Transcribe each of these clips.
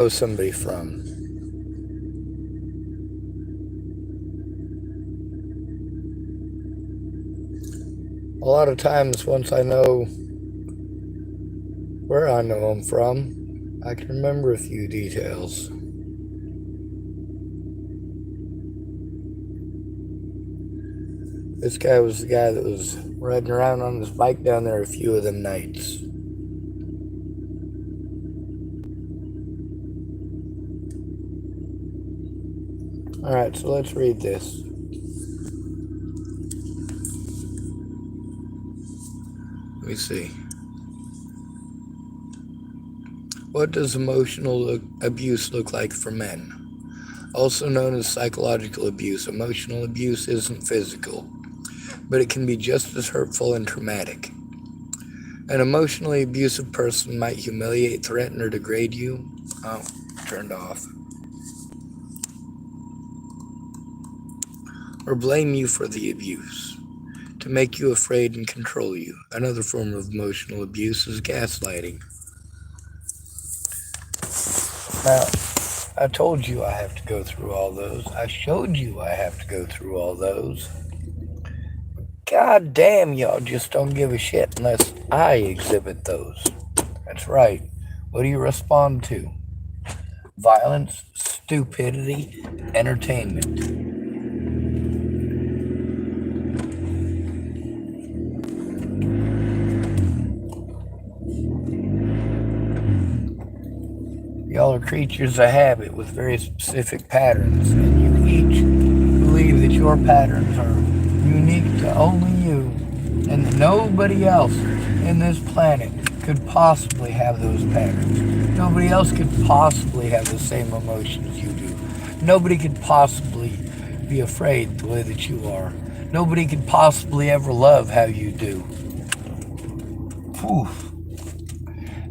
know somebody from. A lot of times, once I know where I know them from, I can remember a few details. This guy was the guy that was riding around on his bike down there a few of them nights. Alright, so let's read this. Let me see. What does emotional abuse look like for men? Also known as psychological abuse, emotional abuse isn't physical, but it can be just as hurtful and traumatic. An emotionally abusive person might humiliate, threaten, or degrade you. Oh, turned off. Or blame you for the abuse, to make you afraid and control you. Another form of emotional abuse is gaslighting. Now, I told you I have to go through all those. I showed you I have to go through all those. God damn, y'all just don't give a shit unless I exhibit those. That's right. What do you respond to? Violence, stupidity, entertainment. Y'all are creatures of habit with very specific patterns, and you each believe that your patterns are unique to only you, and that nobody else in this planet could possibly have those patterns. Nobody else could possibly have the same emotions you do. Nobody could possibly be afraid the way that you are. Nobody could possibly ever love how you do. Whew.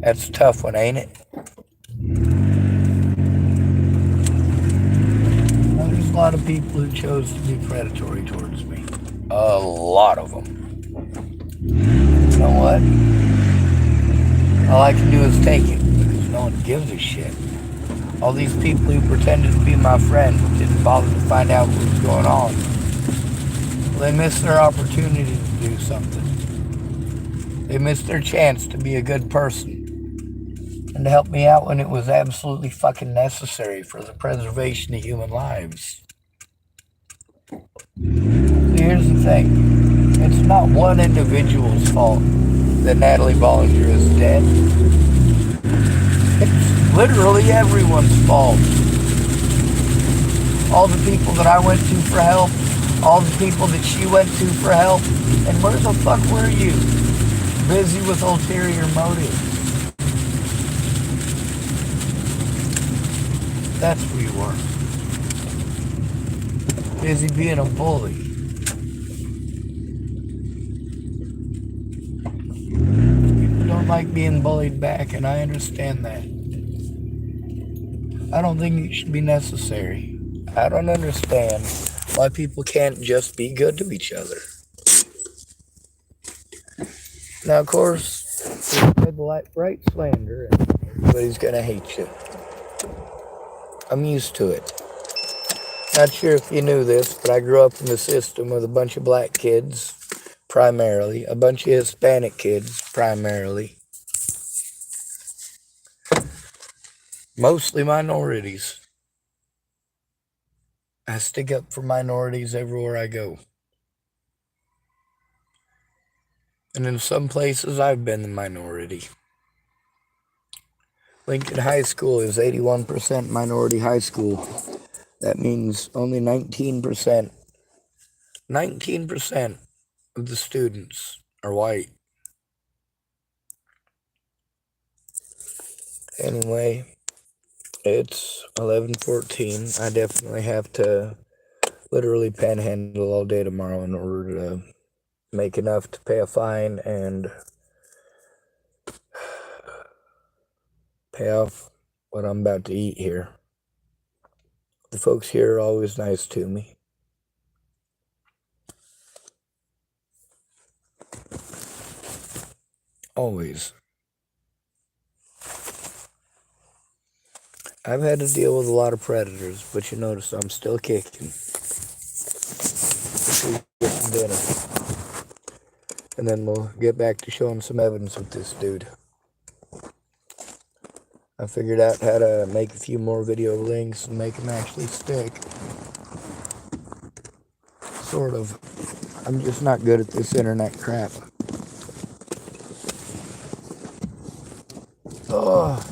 That's a tough one, ain't it? There's a lot of people who chose to be predatory towards me. A lot of them. You know what? All I can do is take it, because no one gives a shit. All these people who pretended to be my friend didn't bother to find out what was going on. They missed their opportunity to do something. They missed their chance to be a good person and to help me out when it was absolutely fucking necessary for the preservation of human lives. See, here's the thing. It's not one individual's fault that Natalie Bollinger is dead. It's literally everyone's fault. All the people that I went to for help, all the people that she went to for help, and where the fuck were you? Busy with ulterior motives. That's where you were. Busy being a bully. People don't like being bullied back, and I understand that. I don't think it should be necessary. I don't understand why people can't just be good to each other. Now, of course, you spread the right slander, and everybody's gonna hate you. I'm used to it. Not sure if you knew this, but I grew up in the system with a bunch of black kids, primarily, a bunch of Hispanic kids, primarily, mostly minorities. I stick up for minorities everywhere I go. And in some places, I've been the minority. Lincoln High School is 81% minority high school. That means only 19% of the students are white. Anyway, it's 11:14. I definitely have to literally panhandle all day tomorrow in order to make enough to pay a fine and pay off what I'm about to eat here. The folks here are always nice to me. Always. I've had to deal with a lot of predators, but you notice I'm still kicking. Let's get some dinner. And then we'll get back to showing some evidence with this dude. I figured out how to make a few more video links and make them actually stick. Sort of. I'm just not good at this internet crap. Oh.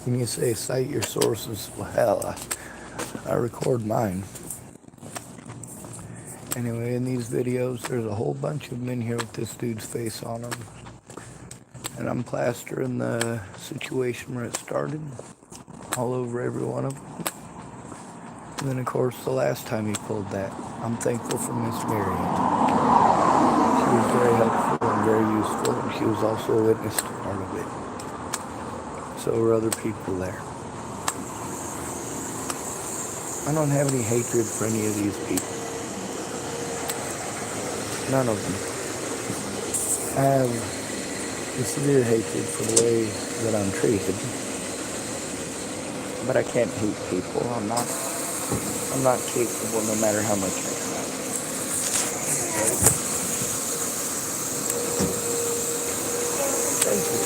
When you say cite your sources, well, I record mine. Anyway, in these videos, there's a whole bunch of them in here with this dude's face on them. And I'm plastering the situation where it started all over every one of them. And then, of course, the last time he pulled that, I'm thankful for Miss Myriam. She was very helpful and very useful, and she was also a witness to part of it. So were other people there. I don't have any hatred for any of these people. None of them. I have a severe hatred for the way that I'm treated. But I can't hate people. I'm not capable no matter how much I try. Thank you.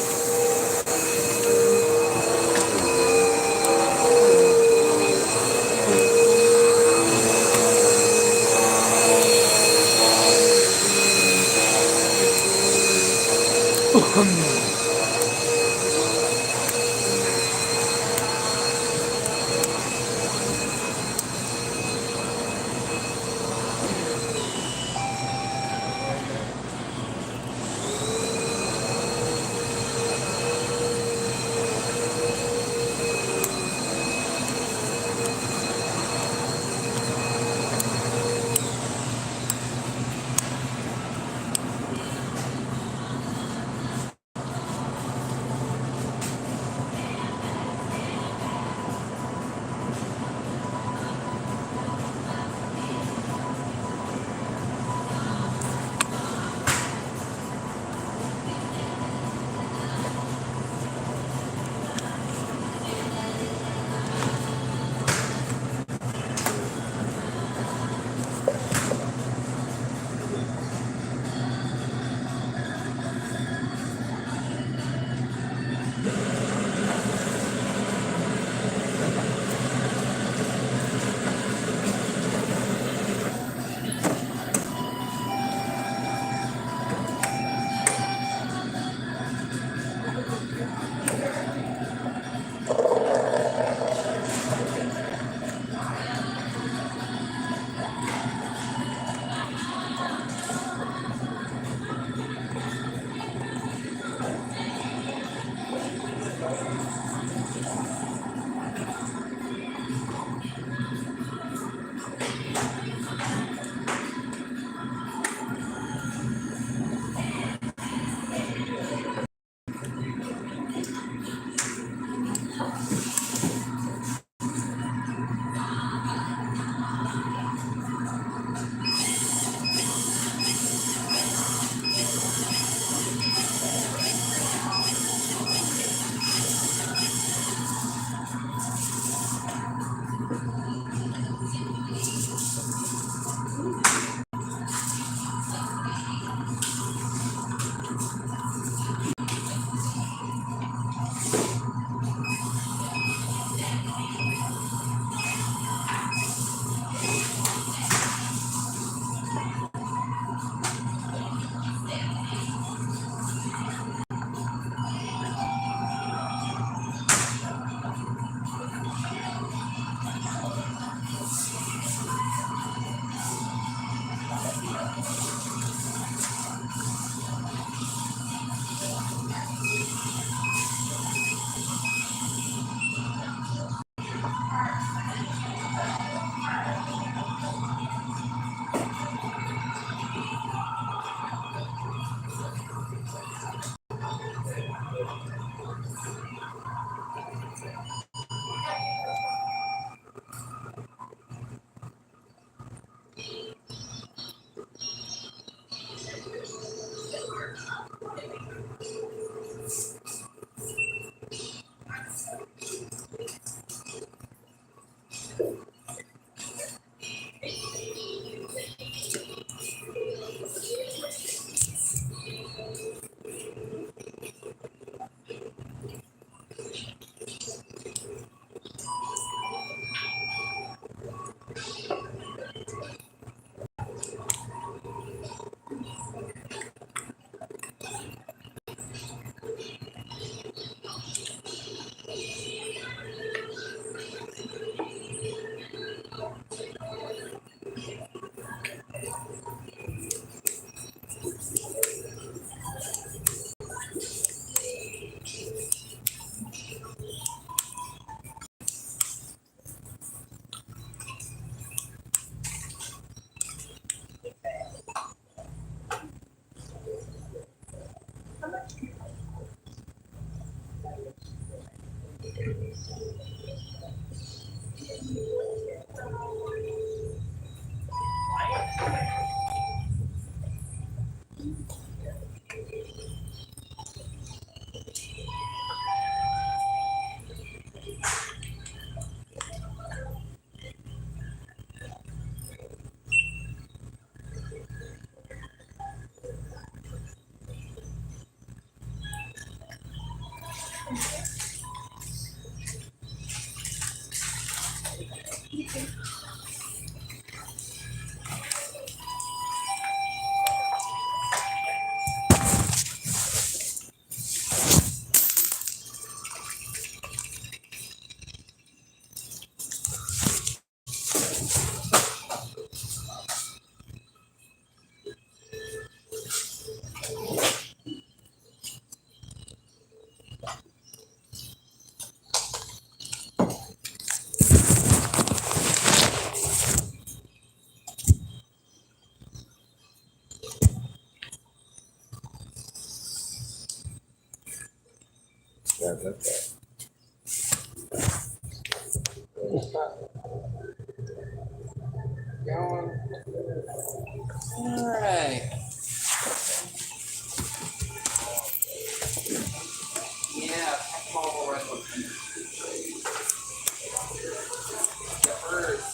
Alright. Yeah, small rifle. The first.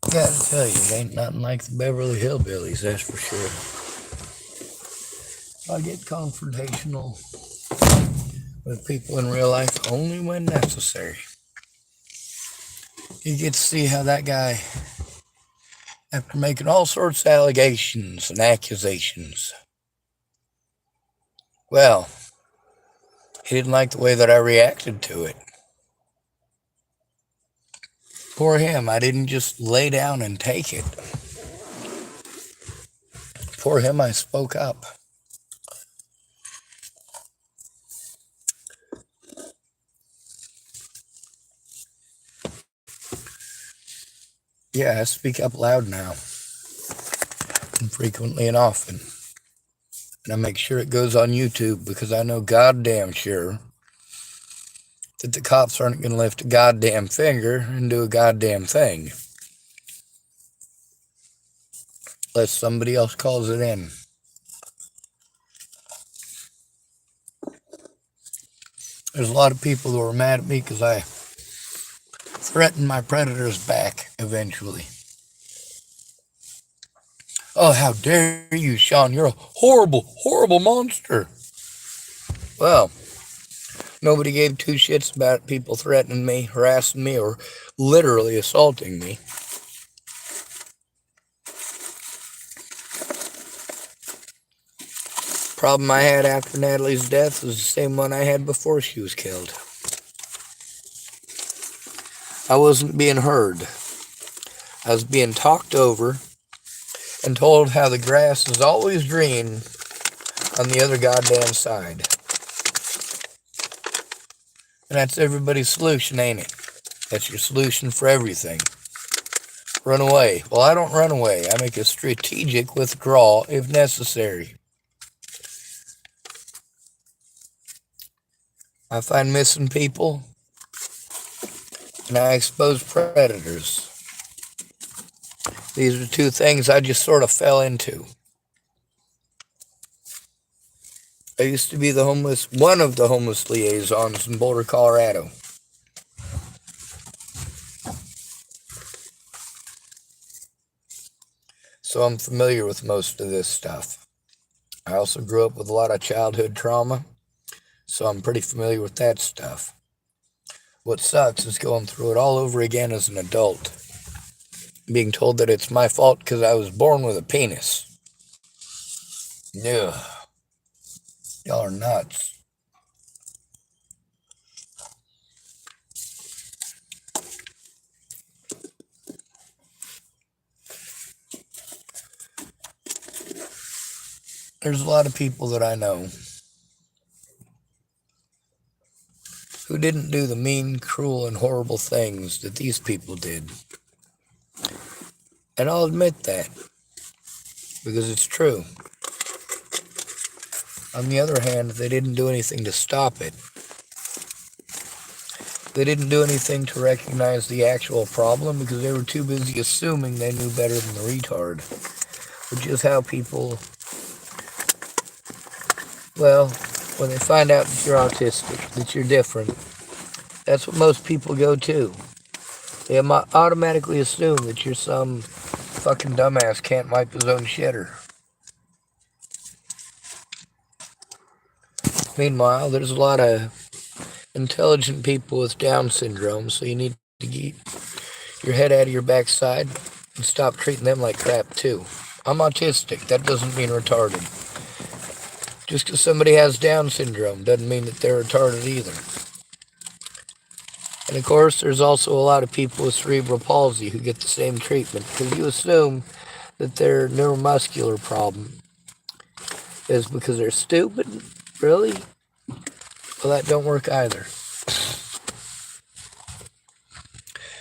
Gotta tell you, it ain't nothing like the Beverly Hillbillies, that's for sure. I get confrontational with people in real life only when necessary. You get to see how that guy, after making all sorts of allegations and accusations, well, he didn't like the way that I reacted to it. Poor him, I didn't just lay down and take it. Poor him, I spoke up. Yeah, I speak up loud now, and frequently and often. And I make sure it goes on YouTube because I know goddamn sure that the cops aren't going to lift a goddamn finger and do a goddamn thing unless somebody else calls it in. There's a lot of people who are mad at me because I threatened my predators back eventually. Oh, how dare you, Sean? You're a horrible, horrible monster. Well, nobody gave two shits about people threatening me, harassing me, or literally assaulting me. Problem I had after Natalie's death was the same one I had before she was killed. I wasn't being heard. I was being talked over and told how the grass is always green on the other goddamn side. And that's everybody's solution, ain't it? That's your solution for everything. Run away. Well, I don't run away. I make a strategic withdrawal if necessary. I find missing people, and I expose predators. These are two things I just sort of fell into. I used to be one of the homeless liaisons in Boulder, Colorado. So I'm familiar with most of this stuff. I also grew up with a lot of childhood trauma, so I'm pretty familiar with that stuff. What sucks is going through it all over again as an adult, being told that it's my fault because I was born with a penis. Yeah, y'all are nuts. There's a lot of people that I know who didn't do the mean, cruel, and horrible things that these people did. And I'll admit that, because it's true. On the other hand, they didn't do anything to stop it. They didn't do anything to recognize the actual problem because they were too busy assuming they knew better than the retard. Which is how people, well, when they find out that you're autistic, that you're different, that's what most people go to. They automatically assume that you're some fucking dumbass can't wipe his own shitter. Meanwhile, there's a lot of intelligent people with Down syndrome, so you need to get your head out of your backside and stop treating them like crap too. I'm autistic. That doesn't mean retarded. Just because somebody has Down syndrome doesn't mean that they're retarded either. And of course, there's also a lot of people with cerebral palsy who get the same treatment because you assume that their neuromuscular problem is because they're stupid. Really? Well, that don't work either.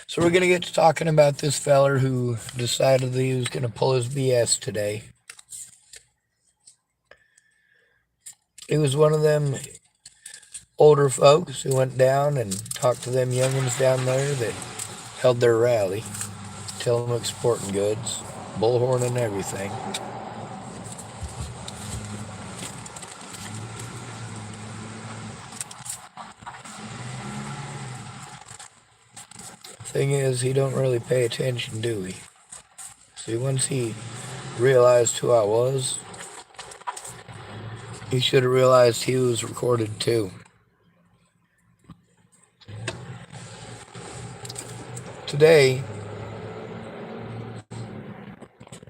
So we're going to get to talking about this feller who decided that he was going to pull his BS today. He was one of them older folks who went down and talked to them youngins down there that held their rally. Tillamook sporting goods, bullhorn and everything. Thing is, he don't really pay attention, do he? See, once he realized who I was, he should have realized he was recorded too. Today,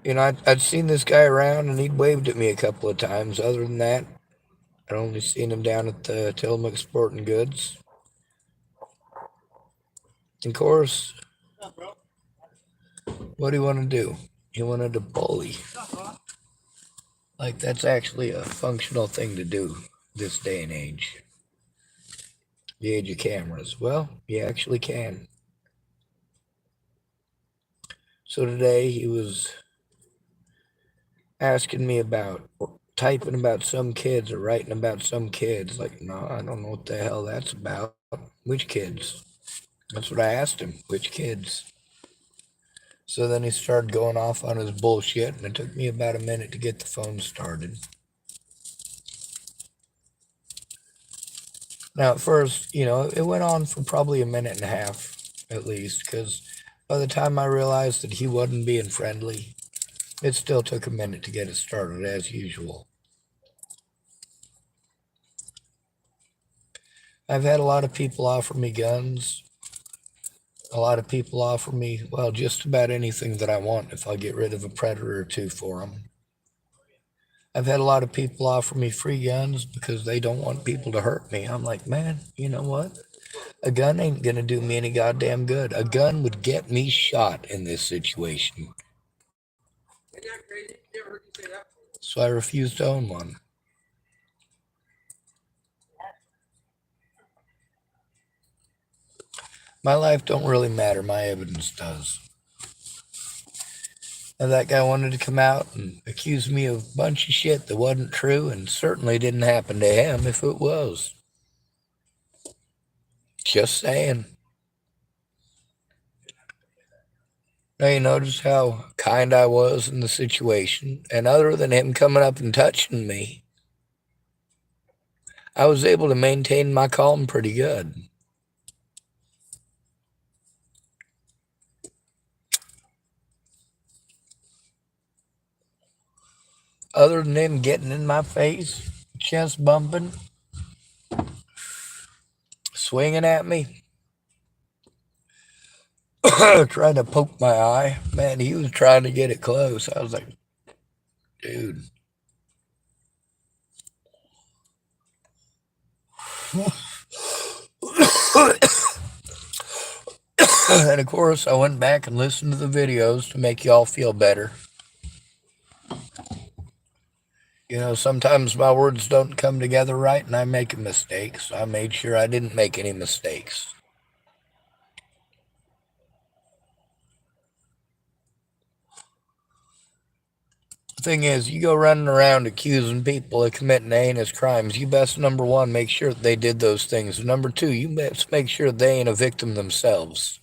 I'd seen this guy around and he'd waved at me a couple of times. Other than that, I'd only seen him down at the Tillamook Sporting Goods. Of course, what do you want to do? He wanted to bully. Like, that's actually a functional thing to do this day and age. The age of cameras. Well, you actually can. So today he was asking me about typing about some kids or writing about some kids. Like, no, I don't know what the hell that's about. Which kids? That's what I asked him. Which kids? So then he started going off on his bullshit, and it took me about a minute to get the phone started. Now, at first, it went on for probably a minute and a half, at least, because by the time I realized that he wasn't being friendly, it still took a minute to get it started, as usual. I've had a lot of people offer me guns. A lot of people offer me, well, just about anything that I want if I'll get rid of a predator or two for them. I've had a lot of people offer me free guns because they don't want people to hurt me. I'm like, man, you know what? A gun ain't gonna do me any goddamn good. A gun would get me shot in this situation. So I refuse to own one. My life don't really matter. My evidence does. And that guy wanted to come out and accuse me of a bunch of shit that wasn't true and certainly didn't happen to him if it was. Just saying. Now you notice how kind I was in the situation, and other than him coming up and touching me, I was able to maintain my calm pretty good. Other than him getting in my face, chest bumping, swinging at me, trying to poke my eye. Man, he was trying to get it close. I was like, dude. And of course, I went back and listened to the videos to make y'all feel better. You know, sometimes my words don't come together right and I make a mistake, so I made sure I didn't make any mistakes. The thing is, you go running around accusing people of committing heinous crimes, you best, number one, make sure that they did those things. Number two, you best make sure they ain't a victim themselves.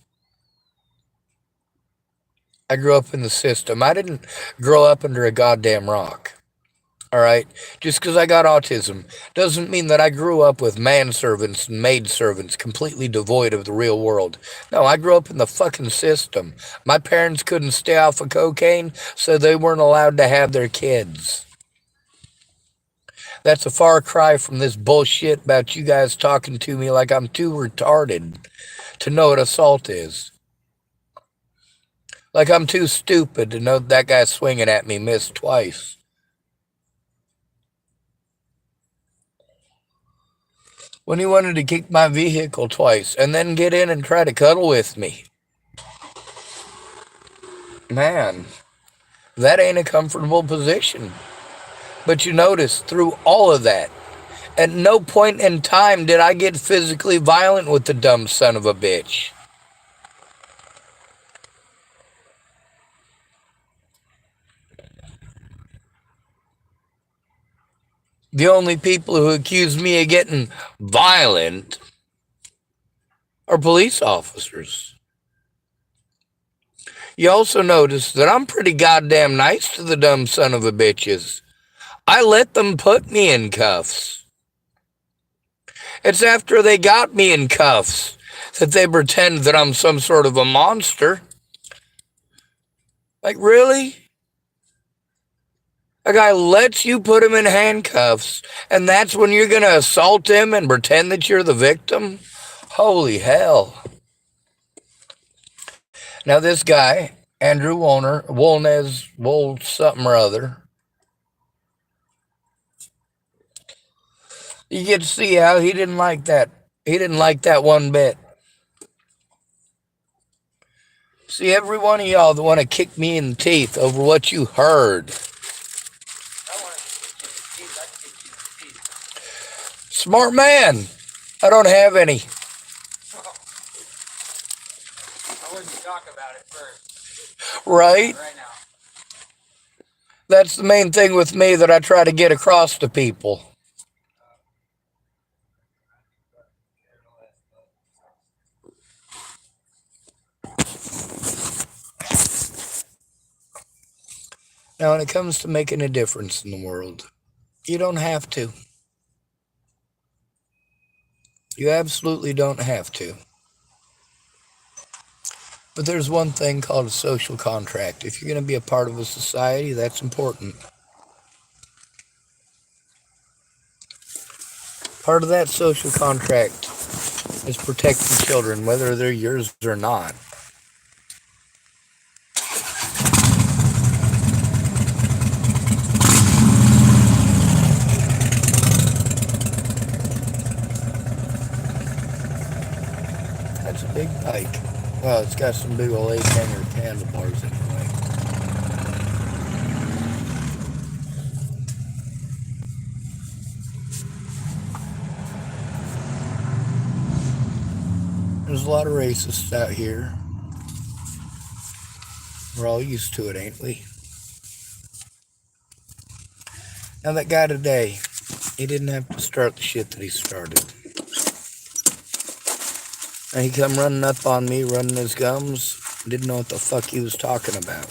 I grew up in the system. I didn't grow up under a goddamn rock. All right. Just because I got autism doesn't mean that I grew up with manservants and maidservants completely devoid of the real world. No, I grew up in the fucking system. My parents couldn't stay off of cocaine, so they weren't allowed to have their kids. That's a far cry from this bullshit about you guys talking to me like I'm too retarded to know what assault is. Like I'm too stupid to know that guy swinging at me missed twice. When he wanted to kick my vehicle twice and then get in and try to cuddle with me. Man, that ain't a comfortable position. But you notice through all of that, at no point in time did I get physically violent with the dumb son of a bitch. The only people who accuse me of getting violent are police officers. You also notice that I'm pretty goddamn nice to the dumb son of a bitches. I let them put me in cuffs. It's after they got me in cuffs that they pretend that I'm some sort of a monster. Like, really? A guy lets you put him in handcuffs, and that's when you're going to assault him and pretend that you're the victim? Holy hell. Now, this guy, Andrew wolnez, something or other, you get to see how he didn't like that. He didn't like that one bit. See, every one of y'all that want to kick me in the teeth over what you heard. Smart man. I don't have any. I wanted to talk about it first. Right? Right now. That's the main thing with me that I try to get across to people. Now, when it comes to making a difference in the world, you don't have to. You absolutely don't have to. But there's one thing called a social contract. If you're going to be a part of a society, that's important. Part of that social contract is protecting children, whether they're yours or not. That's a big bike. Well, it's got some big old 8-hanger handlebars anyway. There's a lot of racists out here. We're all used to it, ain't we? Now that guy today, he didn't have to start the shit that he started. And he come running up on me, running his gums. Didn't know what the fuck he was talking about.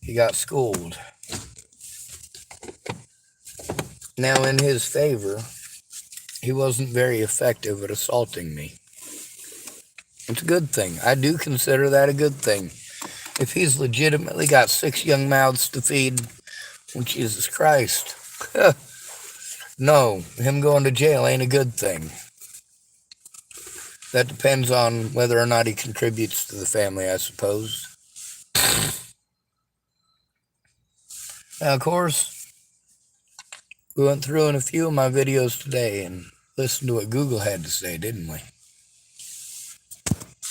He got schooled. Now, in his favor, he wasn't very effective at assaulting me. It's a good thing. I do consider that a good thing. If he's legitimately got 6 young mouths to feed, well, Jesus Christ. No, him going to jail ain't a good thing. That depends on whether or not he contributes to the family, I suppose. Now, of course, we went through in a few of my videos today and listened to what Google had to say, didn't we?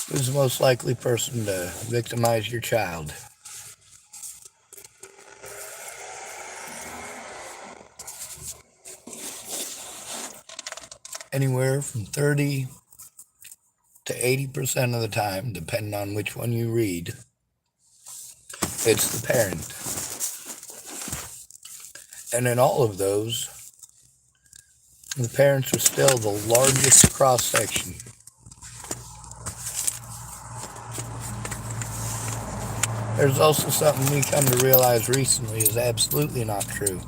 Who's the most likely person to victimize your child? Anywhere from 30 to 80% of the time, depending on which one you read, it's the parent. And in all of those, the parents are still the largest cross-section. There's also something we come to realize recently is absolutely not true.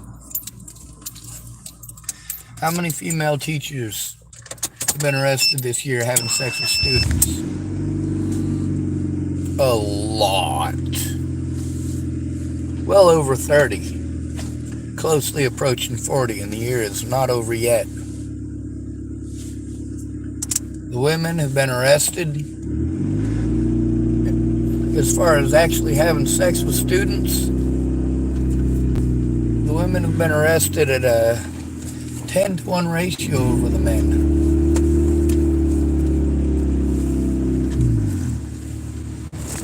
How many female teachers have been arrested this year having sex with students? A lot. Well over 30. Closely approaching 40, and the year is not over yet. The women have been arrested. As far as actually having sex with students, the women have been arrested at a 10-to-1 ratio over the men.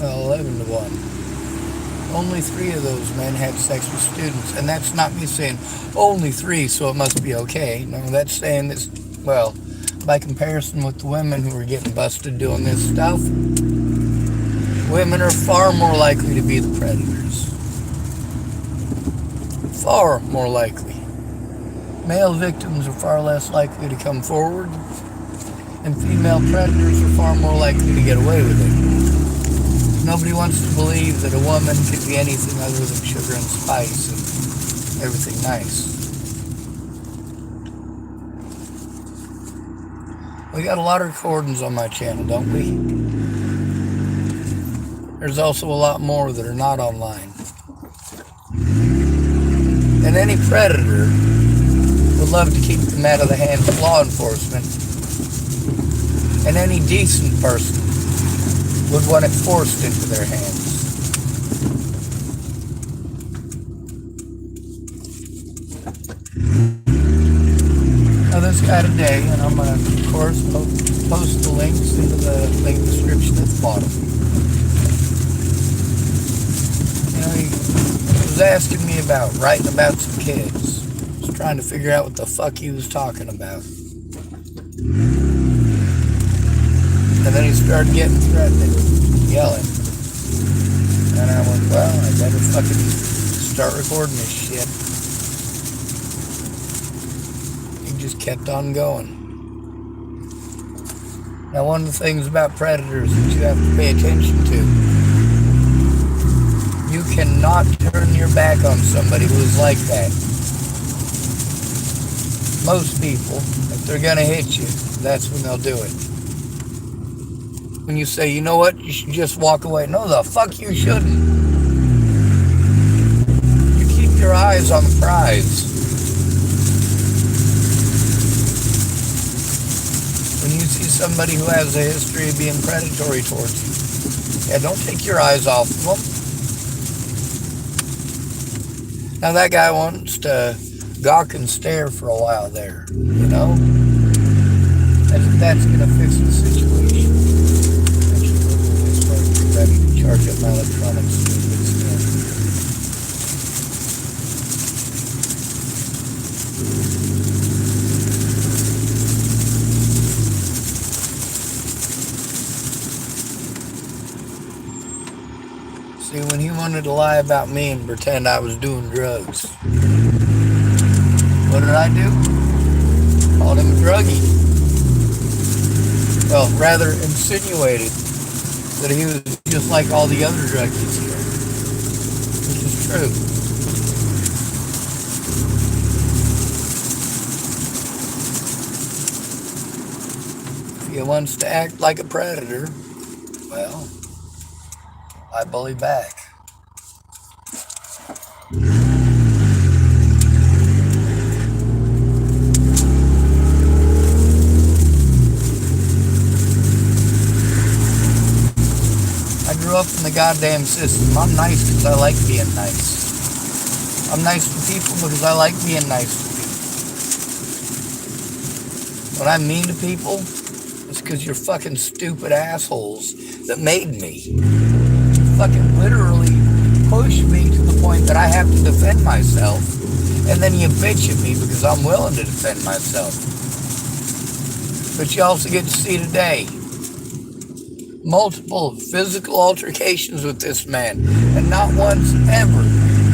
11-to-1. Only 3 of those men had sex with students. And that's not me saying only 3, so it must be okay. No, that's saying this, well, by comparison with the women who are getting busted doing this stuff, women are far more likely to be the predators. Far more likely. Male victims are far less likely to come forward, and female predators are far more likely to get away with it. Nobody wants to believe that a woman could be anything other than sugar and spice and everything nice. We got a lot of recordings on my channel, don't we? There's also a lot more that are not online. And any predator would love to keep them out of the hands of law enforcement. And any decent person would want it forced into their hands. Now this guy today, and I'm going to, of course, post the links into the link description at the bottom. You know, he was asking me about writing about some kids. I was trying to figure out what the fuck he was talking about. And then he started getting threatening, yelling. And I went, well, I better fucking start recording this shit. He just kept on going. Now, one of the things about predators that you have to pay attention to, you cannot turn your back on somebody who is like that. Most people, if they're gonna hit you, that's when they'll do it. When you say, you know what, you should just walk away. No, the fuck you shouldn't. You keep your eyes on the prize. When you see somebody who has a history of being predatory towards you, yeah, don't take your eyes off of them. Now that guy wants to gawk and stare for a while there, you know? That's gonna fix the situation. Ready to charge up my electronics. See, when he wanted to lie about me and pretend I was doing drugs, what did I do? Called him a druggie. well, rather insinuated that he was just like all the other druggies here, which is true. If he wants to act like a predator, well, I bully back. I grew up in the goddamn system. I'm nice because I like being nice. I'm nice to people because I like being nice to people. When I'm mean to people, it's because you're fucking stupid assholes that made me. You fucking literally push me to the point that I have to defend myself, and then you bitch at me because I'm willing to defend myself. But you also get to see today multiple physical altercations with this man, and not once ever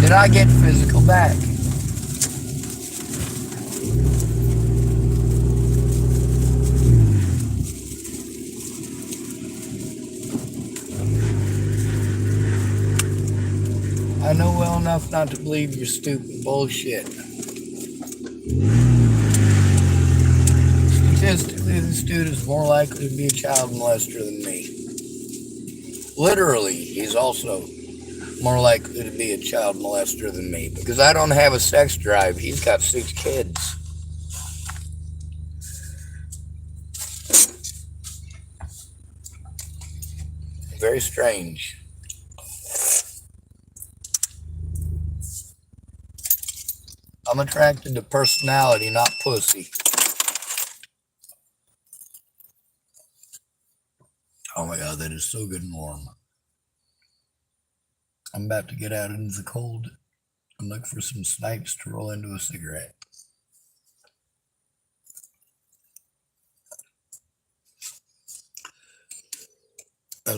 did I get physical back. I know well enough not to believe your stupid bullshit. Statistically, this dude is more likely to be a child molester than me. Literally, he's also more likely to be a child molester than me, because I don't have a sex drive. He's got 6 kids. Very strange. I'm attracted to personality, not pussy. Oh my God, that is so good and warm. I'm about to get out into the cold and look for some snipes to roll into a cigarette.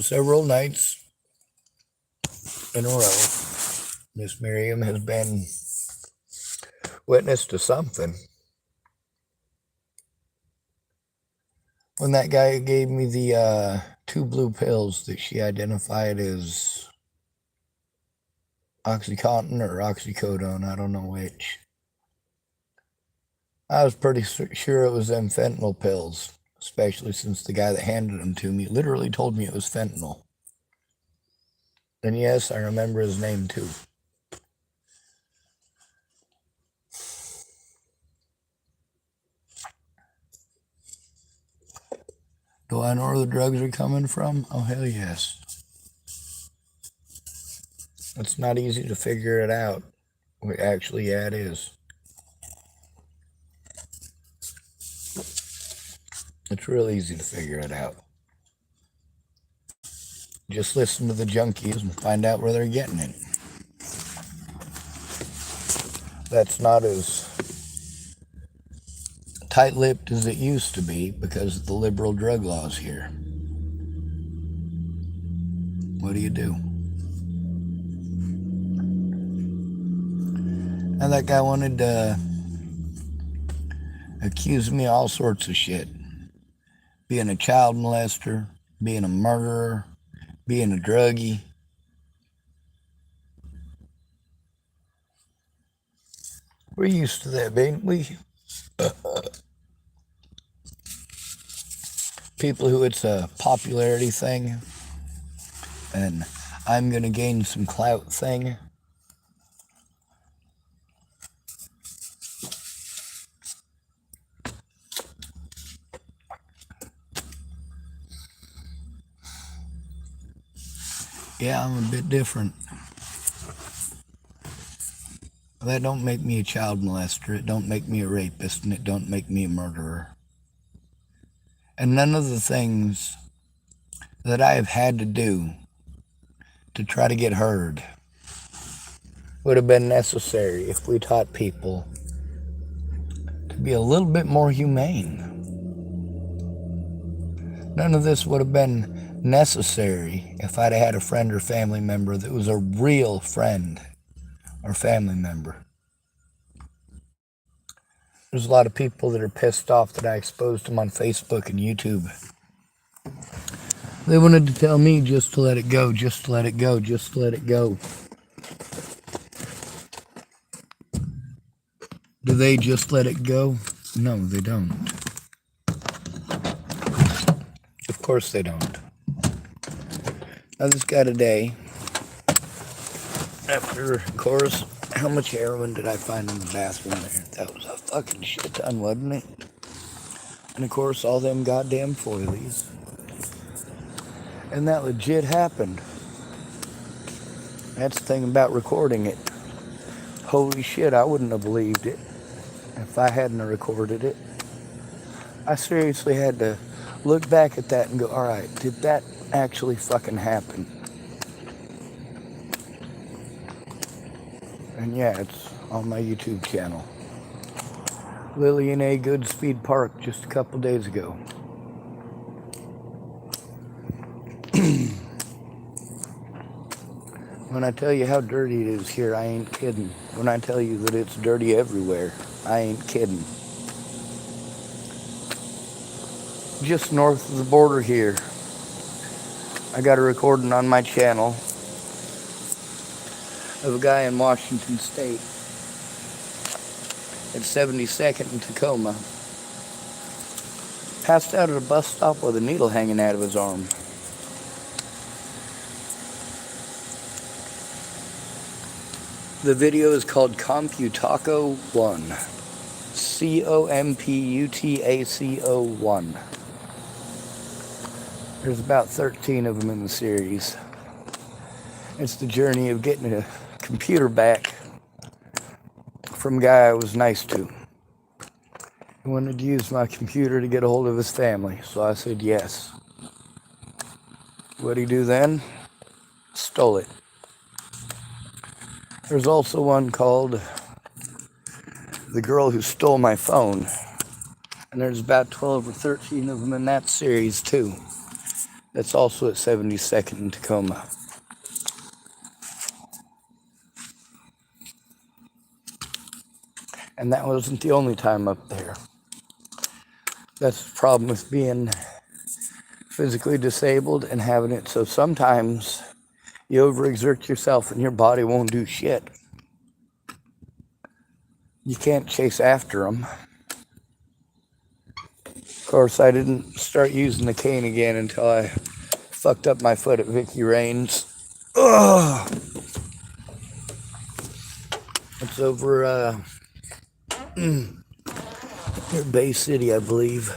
Several nights in a row, Miss Myriam has been witness to something. When that guy gave me the 2 blue pills that she identified as Oxycontin or oxycodone, I don't know which. I was pretty sure it was them fentanyl pills, especially since the guy that handed them to me literally told me it was fentanyl. And yes, I remember his name too. Do I know where the drugs are coming from? Oh, hell yes. It's not easy to figure it out. Actually, yeah, it is. It's real easy to figure it out. Just listen to the junkies and find out where they're getting it. That's not as tight-lipped as it used to be because of the liberal drug laws here. What do you do? And that guy wanted to accuse me of all sorts of shit. Being a child molester, being a murderer, being a druggie. We're used to that, ain't we? People who it's a popularity thing and I'm going to gain some clout thing. Yeah, I'm a bit different. That don't make me a child molester, it don't make me a rapist, and it don't make me a murderer. And none of the things that I have had to do to try to get heard would have been necessary if we taught people to be a little bit more humane. None of this would have been necessary if I'd had a friend or family member that was a real friend or family member. There's a lot of people that are pissed off that I exposed them on Facebook and YouTube They wanted to tell me just to let it go, just to let it go, just to let it go. Do they just let it go? No, they don't. Of course they don't. I just got today, after, of course, how much heroin did I find in the bathroom there? That was a fucking shit ton, wasn't it? And of course, all them goddamn foilies. And that legit happened. That's the thing about recording it. Holy shit, I wouldn't have believed it if I hadn't recorded it. I seriously had to look back at that and go, alright, did that actually fucking happen? And yeah, it's on my YouTube channel. Lillian A. Goodspeed Park just a couple days ago. When I tell you how dirty it is here, I ain't kidding. When I tell you that it's dirty everywhere, I ain't kidding. Just north of the border here, I got a recording on my channel of a guy in Washington State at 72nd and Tacoma. Passed out at a bus stop with a needle hanging out of his arm. The video is called Computaco 1. Computaco 1. There's about 13 of them in the series. It's the journey of getting a computer back from a guy I was nice to. He wanted to use my computer to get a hold of his family, so I said yes. What'd he do then? Stole it. There's also one called The Girl Who Stole My Phone, and there's about 12 or 13 of them in that series too. That's also at 72nd and Tacoma. And that wasn't the only time up there. That's the problem with being physically disabled and having it so sometimes you overexert yourself and your body won't do shit. You can't chase after them. Of course, I didn't start using the cane again until I fucked up my foot at Vicky Raines. Ugh. It's over near Bay City, I believe.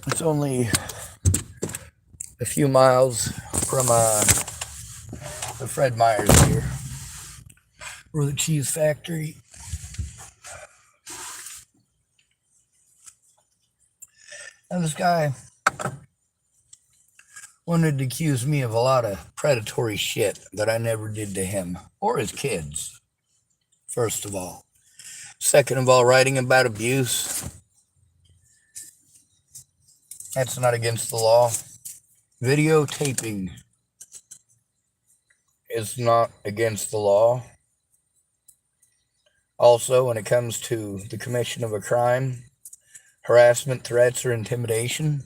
It's only a few miles from the Fred Meyer's here, or the cheese factory. And this guy wanted to accuse me of a lot of predatory shit that I never did to him or his kids, first of all. Second of all, writing about abuse. That's not against the law. Videotaping is not against the law. Also, when it comes to the commission of a crime, harassment, threats, or intimidation,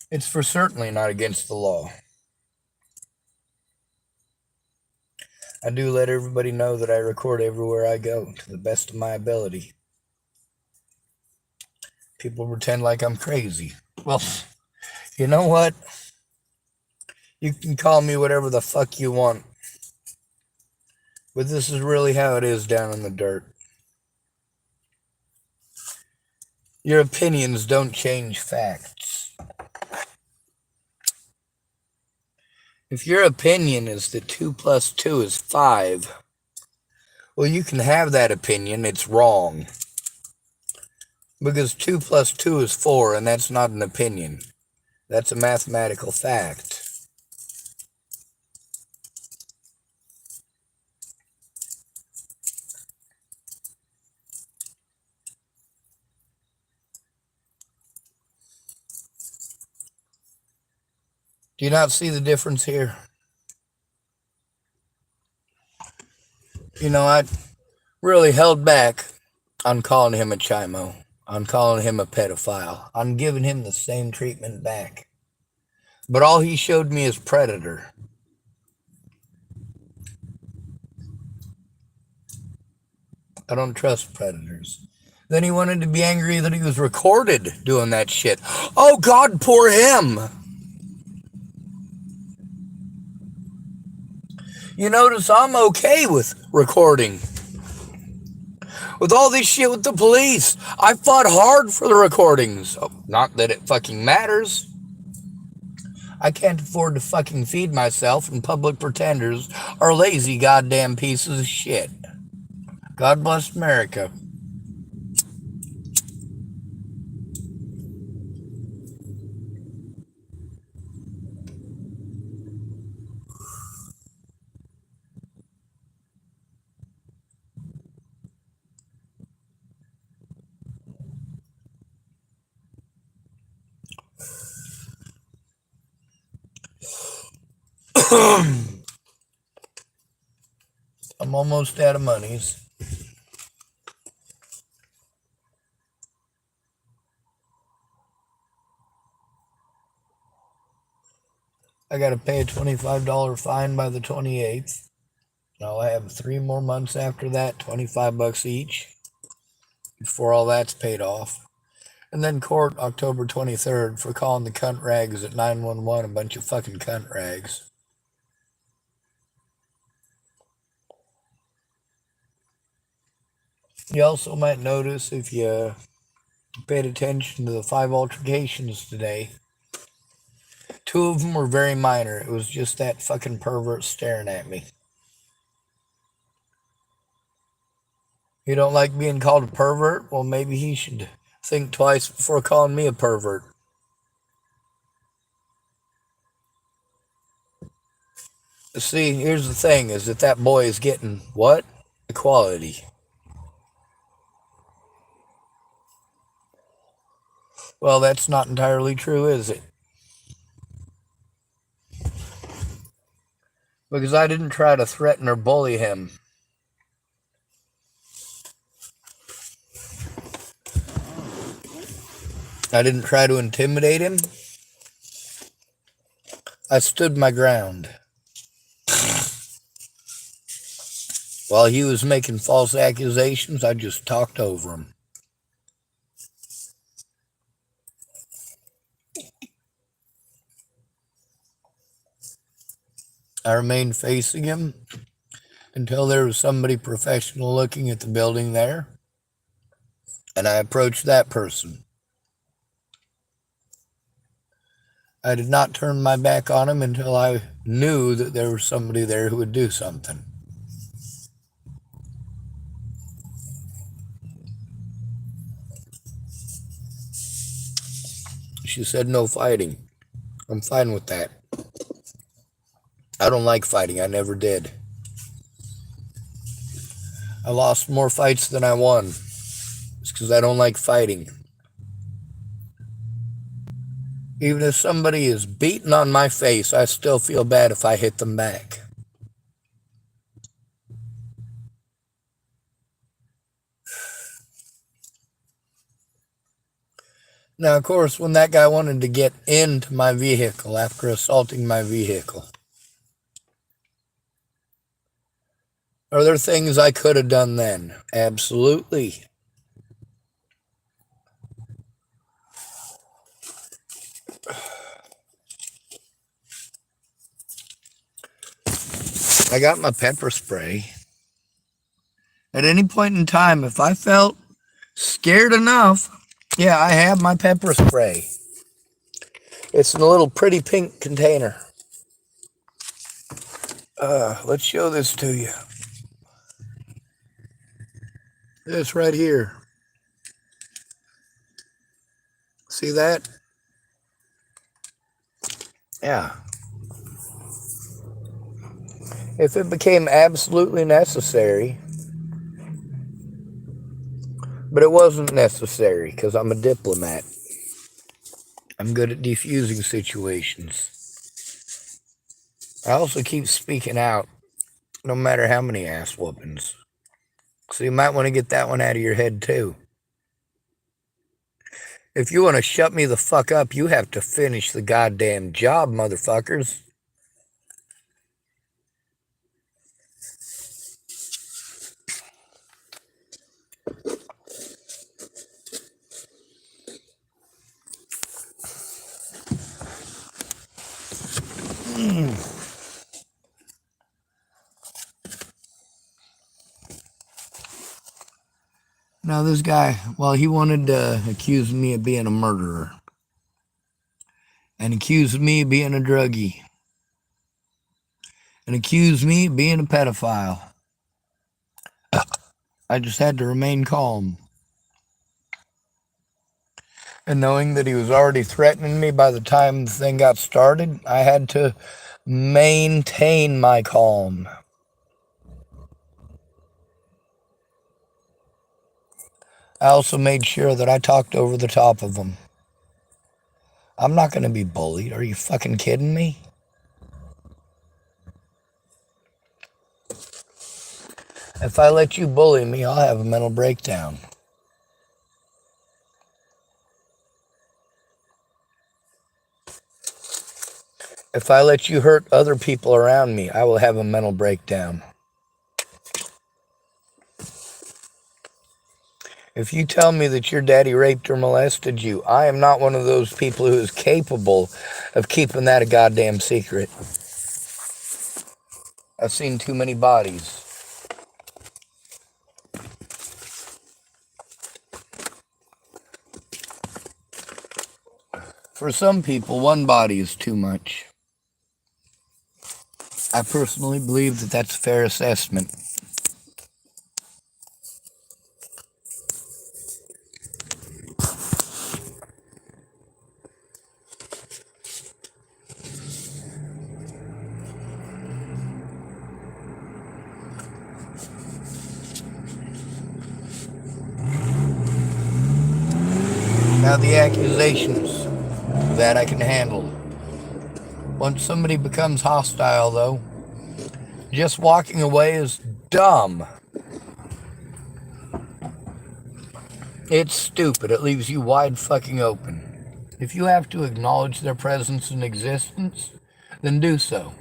it's for certainly not against the law. I do let everybody know that I record everywhere I go to the best of my ability. People pretend like I'm crazy. Well, you know what? You can call me whatever the fuck you want. But this is really how it is down in the dirt. Your opinions don't change facts. If your opinion is that 2 + 2 is 5, well, you can have that opinion. It's wrong. Because 2 + 2 is 4, and that's not an opinion. That's a mathematical fact. Do you not see the difference here? You know, I really held back on calling him a chimo. on calling him a pedophile. I'm giving him the same treatment back. But all he showed me is predator. I don't trust predators. Then he wanted to be angry that he was recorded doing that shit. Oh, God, poor him. You notice I'm okay with recording. With all this shit with the police, I fought hard for the recordings. Not that it fucking matters. I can't afford to fucking feed myself, and public pretenders are lazy goddamn pieces of shit. God bless America. I'm almost out of monies. I got to pay a $25 fine by the 28th. I'll have 3 more months after that, $25 each, before all that's paid off. And then court October 23rd for calling the cunt rags at 911 a bunch of fucking cunt rags. You also might notice, if you paid attention to the 5 altercations today, 2 of them were very minor. It was just that fucking pervert staring at me. You don't like being called a pervert? Well, maybe he should think twice before calling me a pervert. See, here's the thing, is that boy is getting what? Equality. Well, that's not entirely true, is it? Because I didn't try to threaten or bully him. I didn't try to intimidate him. I stood my ground. While he was making false accusations, I just talked over him. I remained facing him until there was somebody professional looking at the building there, and I approached that person. I did not turn my back on him until I knew that there was somebody there who would do something. She said no fighting. I'm fine with that. I don't like fighting. I never did. I lost more fights than I won. It's because I don't like fighting. Even if somebody is beating on my face, I still feel bad if I hit them back. Now, of course, when that guy wanted to get into my vehicle after assaulting my vehicle, are there things I could have done then? Absolutely. I got my pepper spray. At any point in time, if I felt scared enough, yeah, I have my pepper spray. It's in a little pretty pink container. Let's show this to you. This right here. See that? Yeah. If it became absolutely necessary, but it wasn't necessary because I'm a diplomat. I'm good at defusing situations. I also keep speaking out, no matter how many ass whoopings. So you might want to get that one out of your head too. If you want to shut me the fuck up, you have to finish the goddamn job, motherfuckers. Now this guy, well, he wanted to accuse me of being a murderer. And accused me of being a druggie. And accused me of being a pedophile. I just had to remain calm. And knowing that he was already threatening me by the time the thing got started, I had to maintain my calm. I also made sure that I talked over the top of him. I'm not going to be bullied. Are you fucking kidding me? If I let you bully me, I'll have a mental breakdown. If I let you hurt other people around me, I will have a mental breakdown. If you tell me that your daddy raped or molested you, I am not one of those people who is capable of keeping that a goddamn secret. I've seen too many bodies. For some people, one body is too much. I personally believe that that's a fair assessment. Now the accusations, that I can handle. Once somebody becomes hostile, though, just walking away is dumb. It's stupid. It leaves you wide fucking open. If you have to acknowledge their presence and existence, then do so.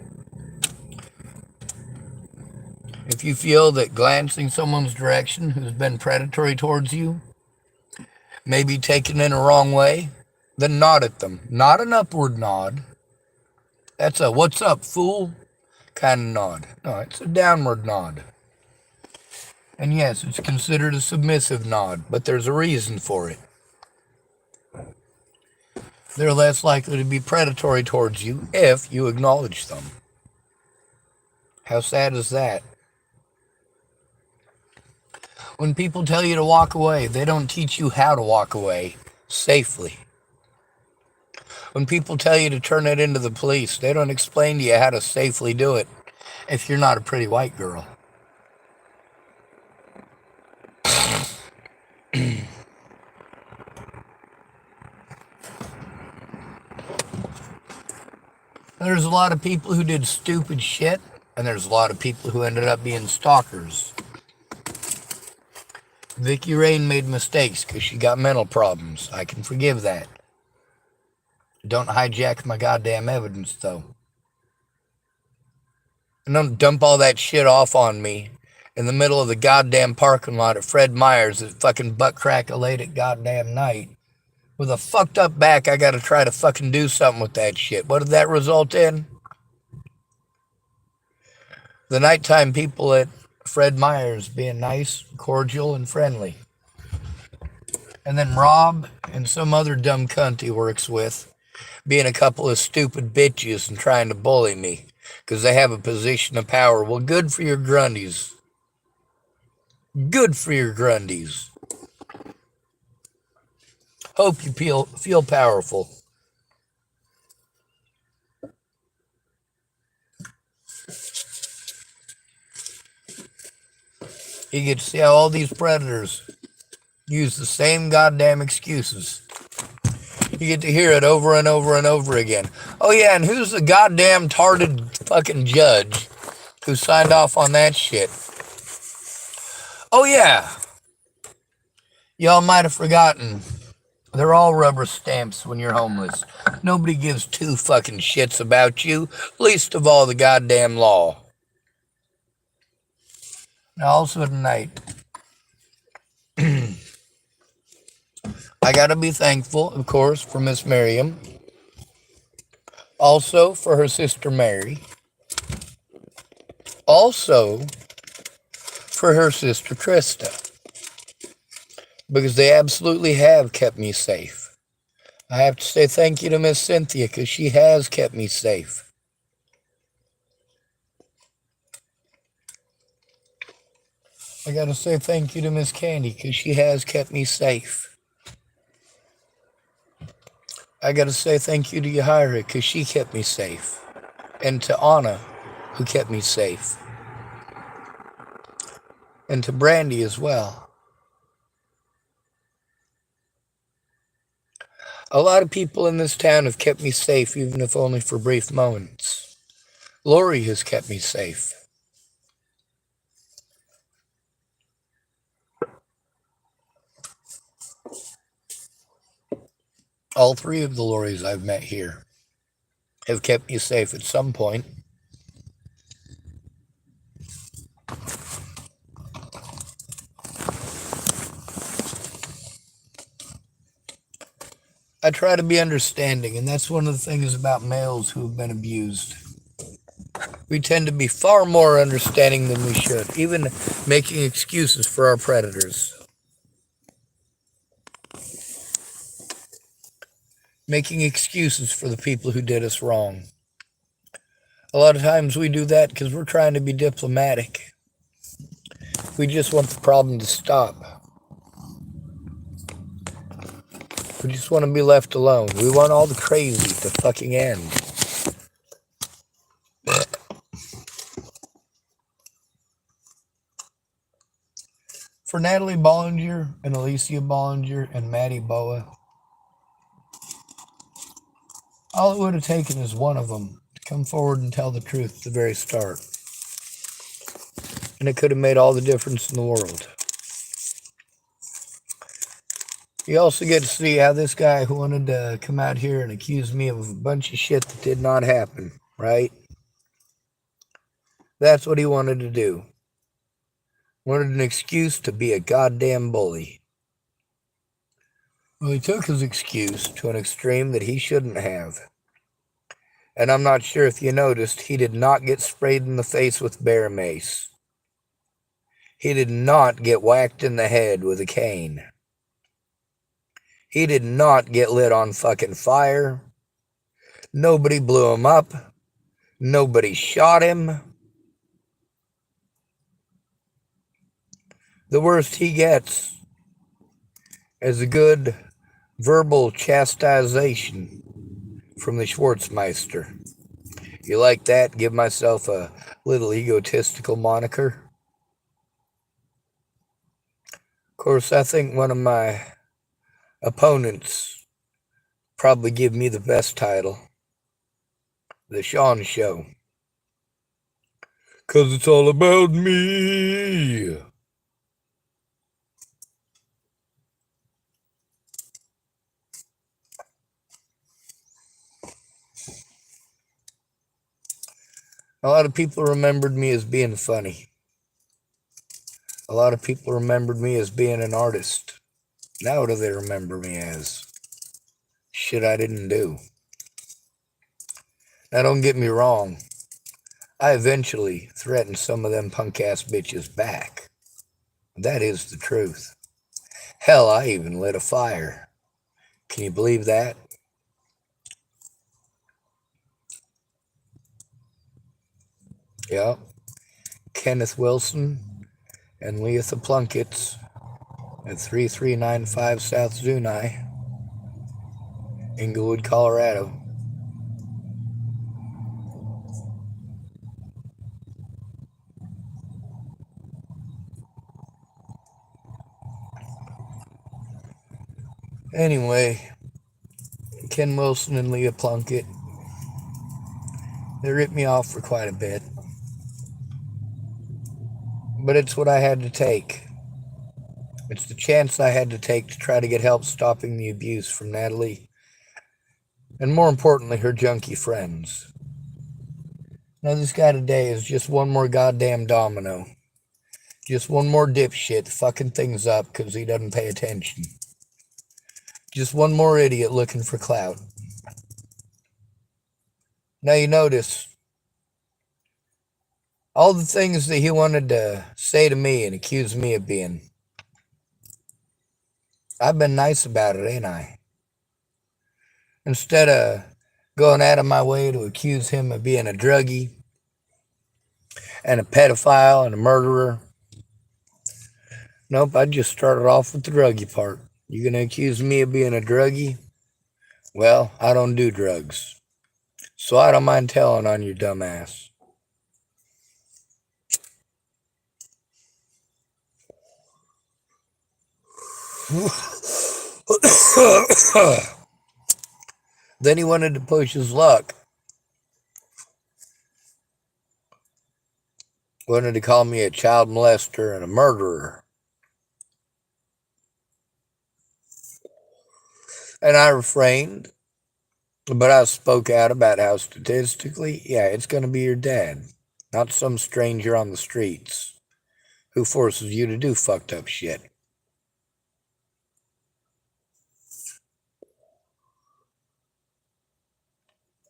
If you feel that glancing someone's direction who's been predatory towards you may be taken in a wrong way, then nod at them. Not an upward nod. That's a "what's up, fool" kind of nod. No, it's a downward nod. And yes, it's considered a submissive nod, but there's a reason for it. They're less likely to be predatory towards you if you acknowledge them. How sad is that? When people tell you to walk away, they don't teach you how to walk away safely. When people tell you to turn it into the police, they don't explain to you how to safely do it if you're not a pretty white girl. There's a lot of people who did stupid shit, and there's a lot of people who ended up being stalkers. Vicky Rain made mistakes because she got mental problems. I can forgive that. Don't hijack my goddamn evidence, though. And don't dump all that shit off on me in the middle of the goddamn parking lot at Fred Meyer's at fucking butt crack late at goddamn night. With a fucked up back, I gotta try to fucking do something with that shit. What did that result in? The nighttime people at Fred Meyer's being nice, cordial, and friendly. And then Rob and some other dumb cunt he works with being a couple of stupid bitches and trying to bully me because they have a position of power. Well, good for your Grundies. Good for your Grundies. Hope you feel powerful. You get to see how all these predators use the same goddamn excuses. You get to hear it over and over and over again. Oh yeah, and who's the goddamn tarded fucking judge who signed off on that shit? Oh yeah. Y'all might have forgotten They're all rubber stamps when you're homeless. Nobody gives two fucking shits about you, least of all the goddamn law. Now, also tonight, I gotta be thankful, of course, for Miss Myriam. Also for her sister Mary. Also for her sister Krista. Because they absolutely have kept me safe. I have to say thank you to Miss Cynthia because she has kept me safe. I gotta say thank you to Miss Candy because she has kept me safe. I gotta say thank you to Yahira because she kept me safe. And to Anna, who kept me safe. And to Brandy as well. A lot of people in this town have kept me safe, even if only for brief moments. Lori has kept me safe. All three of the Loris I've met here have kept me safe at some point. I try to be understanding, and that's one of the things about males who have been abused. We tend to be far more understanding than we should, even making excuses for our predators. Making excuses for the people who did us wrong. A lot of times we do that because we're trying to be diplomatic. We just want the problem to stop. We just want to be left alone. We want all the crazy to fucking end. For Natalie Bollinger and Alicia Bollinger and Maddie Boa, all it would have taken is one of them to come forward and tell the truth at the very start. And it could have made all the difference in the world. You also get to see how this guy who wanted to come out here and accuse me of a bunch of shit that did not happen, right? That's what he wanted to do. Wanted an excuse to be a goddamn bully. Well, he took his excuse to an extreme that he shouldn't have. And I'm not sure if you noticed, he did not get sprayed in the face with bear mace. He did not get whacked in the head with a cane. He did not get lit on fucking fire. Nobody blew him up. Nobody shot him. The worst he gets is a good verbal chastisement from the Schwartzmeister. You like that? Give myself a little egotistical moniker. Of course, I think one of my opponents probably give me the best title, The Sean Show. 'Cause it's all about me. A lot of people remembered me as being funny. A lot of people remembered me as being an artist. Now what do they remember me as? Shit I didn't do. Now don't get me wrong. I eventually threatened some of them punk-ass bitches back. That is the truth. Hell, I even lit a fire. Can you believe that? Yep. Kenneth Wilson and Leatha Plunkett's at 3395 South Zuni, Inglewood, Colorado. Anyway, Ken Wilson and Leah Plunkett, they ripped me off for quite a bit. But it's what I had to take. It's the chance I had to take to try to get help stopping the abuse from Natalie, and more importantly, her junkie friends. Now, this guy today is just one more goddamn domino. Just one more dipshit fucking things up because he doesn't pay attention. Just one more idiot looking for clout. Now you notice all the things that he wanted to say to me and accuse me of being. I've been nice about it, ain't I? Instead of going out of my way to accuse him of being a druggie and a pedophile and a murderer. Nope, I just started off with the druggie part. You gonna accuse me of being a druggie? Well, I don't do drugs. So I don't mind telling on your dumb ass. Then he wanted to push his luck. Wanted to call me a child molester and a murderer. And I refrained, but I spoke out about how statistically, yeah, it's going to be your dad, not some stranger on the streets who forces you to do fucked up shit.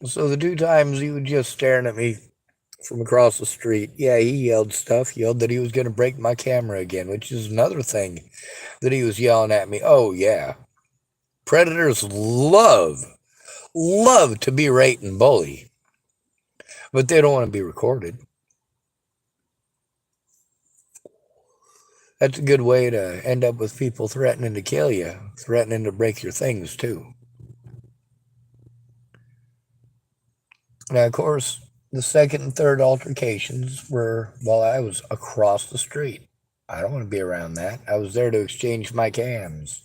So the 2 times he was just staring at me from across the street, yeah, he yelled stuff. He yelled that he was going to break my camera again, which is another thing that he was yelling at me. Oh, yeah. Predators love to berate and bully, but they don't want to be recorded. That's a good way to end up with people threatening to kill you, threatening to break your things, too. Now, of course, the second and third altercations were while I was across the street. I don't want to be around that. I was there to exchange my cams.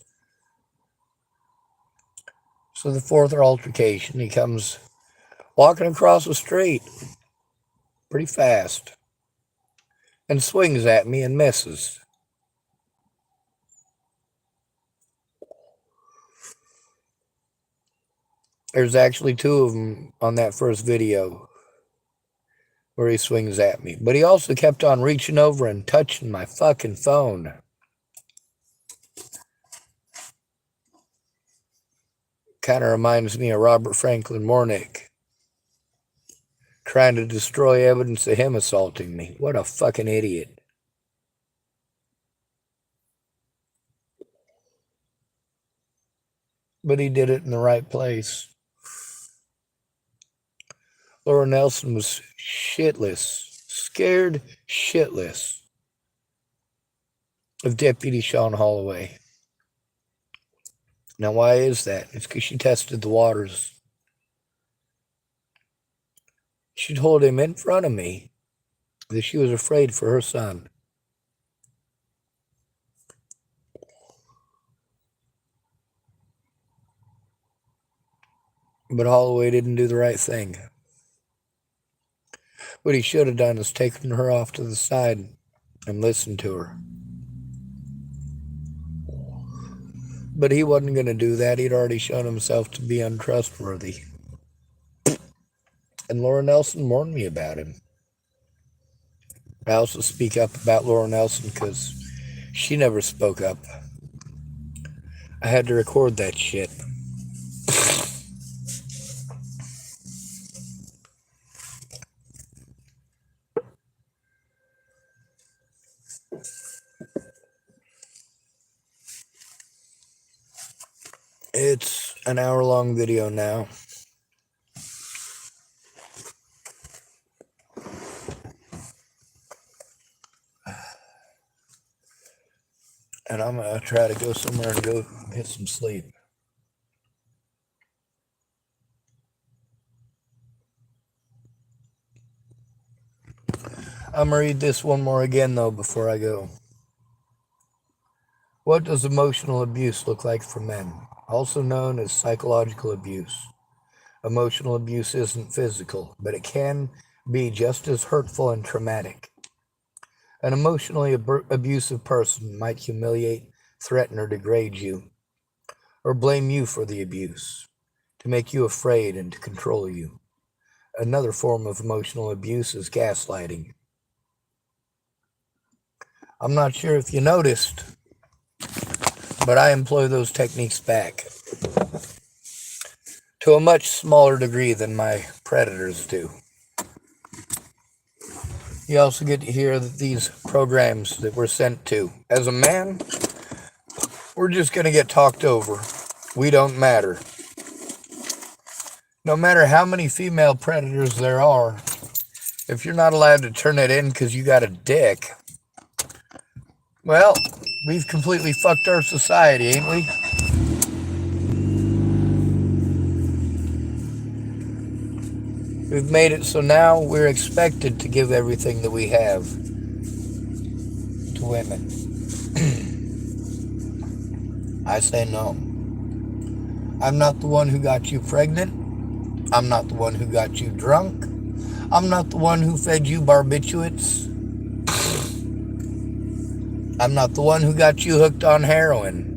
So the fourth altercation, he comes walking across the street pretty fast and swings at me and misses. There's actually 2 of them on that first video where he swings at me. But he also kept on reaching over and touching my fucking phone. Kind of reminds me of Robert Franklin Mornick trying to destroy evidence of him assaulting me. What a fucking idiot. But he did it in the right place. Laura Nelson was shitless, scared shitless of Deputy Sean Holloway. Now, why is that? It's because she tested the waters. She told him in front of me that she was afraid for her son. But Holloway didn't do the right thing. What he should have done is taken her off to the side and listened to her. But he wasn't going to do that. He'd already shown himself to be untrustworthy. And Laura Nelson warned me about him. I also speak up about Laura Nelson because she never spoke up. I had to record that shit. It's an hour-long video now. And I'm going to try to go somewhere and go get some sleep. I'm going to read this one more again, though, before I go. What does emotional abuse look like for men? Also known as psychological abuse. Emotional abuse isn't physical, but it can be just as hurtful and traumatic. An emotionally abusive person might humiliate, threaten or degrade you, or blame you for the abuse, to make you afraid and to control you. Another form of emotional abuse is gaslighting. I'm not sure if you noticed, but I employ those techniques back to a much smaller degree than my predators do. You also get to hear that these programs that we're sent to. As a man, we're just going to get talked over. We don't matter. No matter how many female predators there are, if you're not allowed to turn it in because you got a dick, well, we've completely fucked our society, ain't we? We've made it so now we're expected to give everything that we have to women. I say no. I'm not the one who got you pregnant. I'm not the one who got you drunk. I'm not the one who fed you barbiturates. I'm not the one who got you hooked on heroin.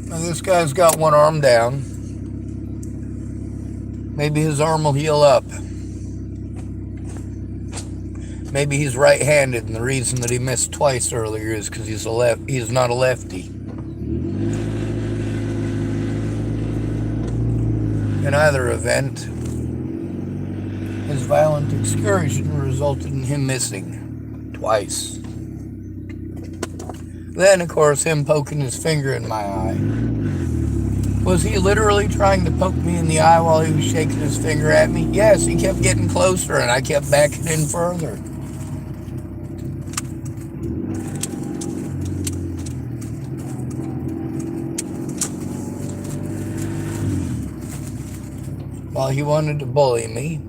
Now this guy's got one arm down. Maybe his arm will heal up. Maybe he's right-handed, and the reason that he missed twice earlier is because he's not a lefty. In either event, his violent excursion resulted in him missing twice. Then, of course, him poking his finger in my eye. Was he literally trying to poke me in the eye while he was shaking his finger at me? Yes, he kept getting closer, and I kept backing in further. While he wanted to bully me,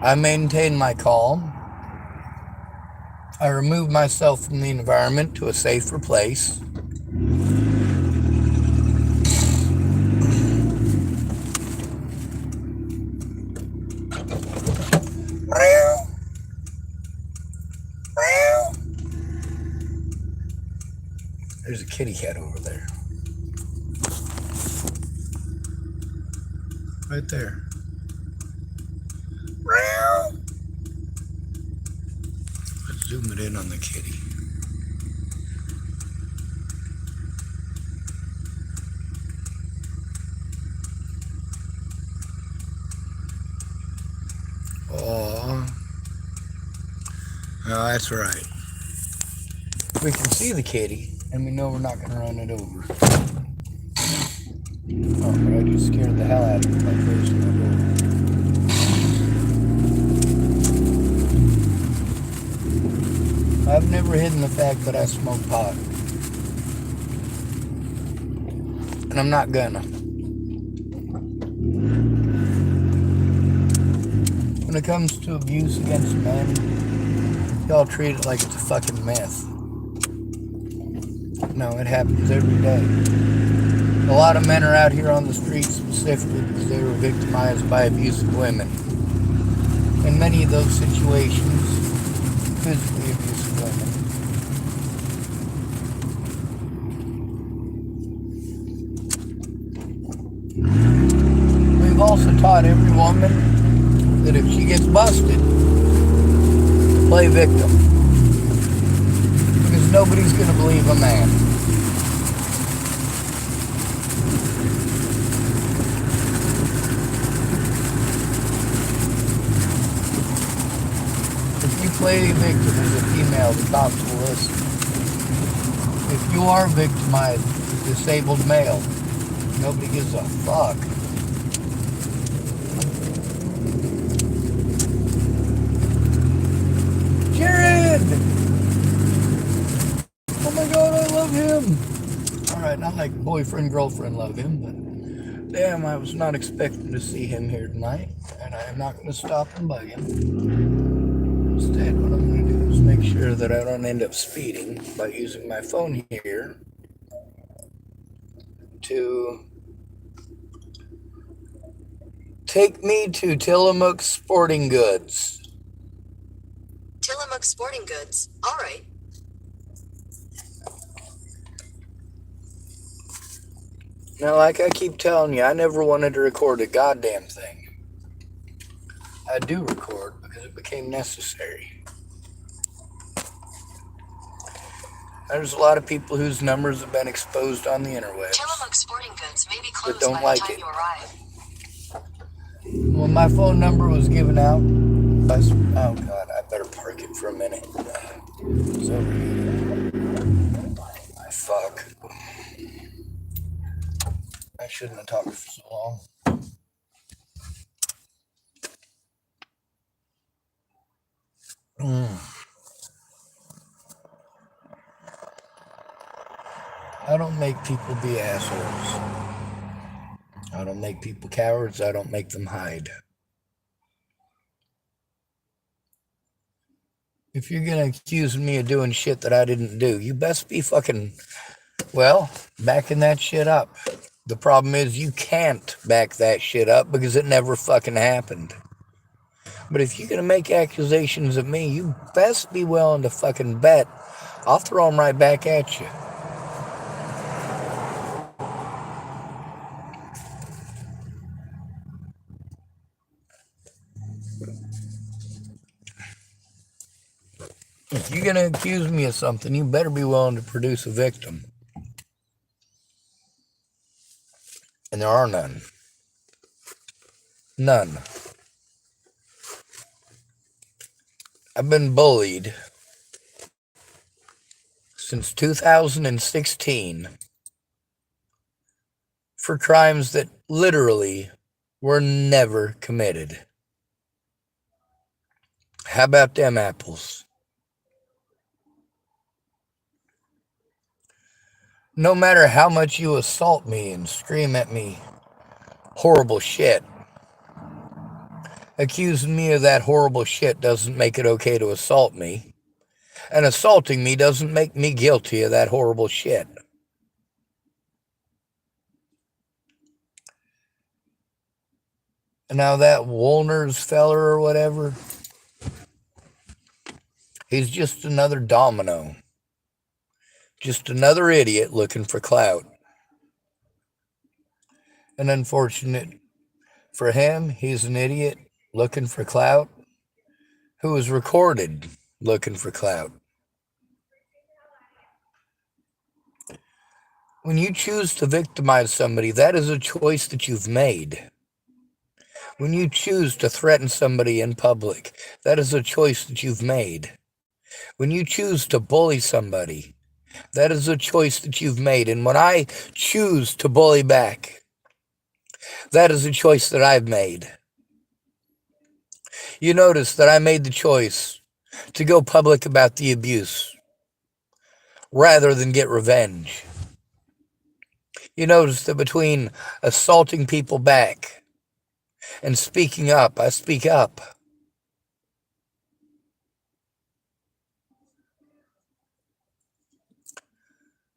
I maintained my calm. I removed myself from the environment to a safer place. There's a kitty cat over there. Right there. Let's zoom it in on the kitty. Oh, no, that's right. We can see the kitty, and we know we're not going to run it over. Oh, but I just scared the hell out of it by closing the door. I've never hidden the fact that I smoke pot. And I'm not gonna. When it comes to abuse against men, y'all treat it like it's a fucking myth. No, it happens every day. A lot of men are out here on the streets specifically because they were victimized by abusive women. In many of those situations, physically abusive women. We've also taught every woman that if she gets busted, play victim. Because nobody's going to believe a man. Play victim as a female, the cops will listen. If you are victimized as a disabled male, nobody gives a fuck. Jared! Oh my god, I love him! Alright, not like boyfriend, girlfriend love him, but damn, I was not expecting to see him here tonight, and I am not going to stop and bug him. Instead, what I'm going to do is make sure that I don't end up speeding by using my phone here to Take me to Tillamook Sporting Goods. Tillamook Sporting Goods. All right. Now, like I keep telling you, I never wanted to record a goddamn thing. I do record because it became necessary. There's a lot of people whose numbers have been exposed on the interwebs. Tillamook Sporting Goods may be closed don't by like the time it. you arrive. When my phone number was given out, oh God, I better park it for a minute. It's overheating. Fuck. I shouldn't have talked for so long. I don't make people be assholes. I don't make people cowards. I don't make them hide. If you're gonna accuse me of doing shit that I didn't do, you best be fucking, well, backing that shit up. The problem is you can't back that shit up because it never fucking happened. But if you're gonna make accusations of me, you best be willing to fucking bet I'll throw them right back at you. If you're gonna accuse me of something, you better be willing to produce a victim. And there are none. None. I've been bullied since 2016 for crimes that literally were never committed. How about them apples? No matter how much you assault me and scream at me horrible shit, accusing me of that horrible shit doesn't make it okay to assault me. And assaulting me doesn't make me guilty of that horrible shit. And now that Wolnez feller or whatever, he's just another domino. Just another idiot looking for clout. And unfortunate for him, he's an idiot looking for clout who was recorded looking for clout. When you choose to victimize somebody, that is a choice that you've made. When you choose to threaten somebody in public, that is a choice that you've made. When you choose to bully somebody, that is a choice that you've made. And when I choose to bully back, that is a choice that I've made. You notice that I made the choice to go public about the abuse rather than get revenge. You notice that between assaulting people back and speaking up, I speak up.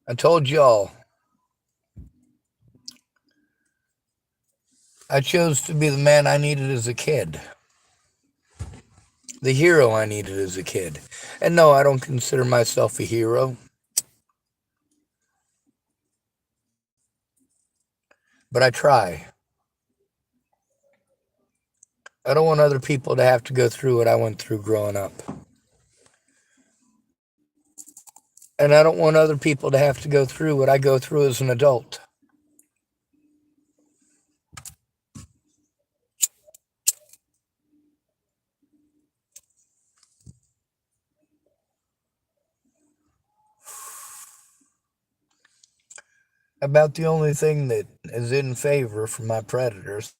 I told y'all, I chose to be the man I needed as a kid. The hero I needed as a kid. And no, I don't consider myself a hero. But I try. I don't want other people to have to go through what I went through growing up. And I don't want other people to have to go through what I go through as an adult. About the only thing that is in favor for my predators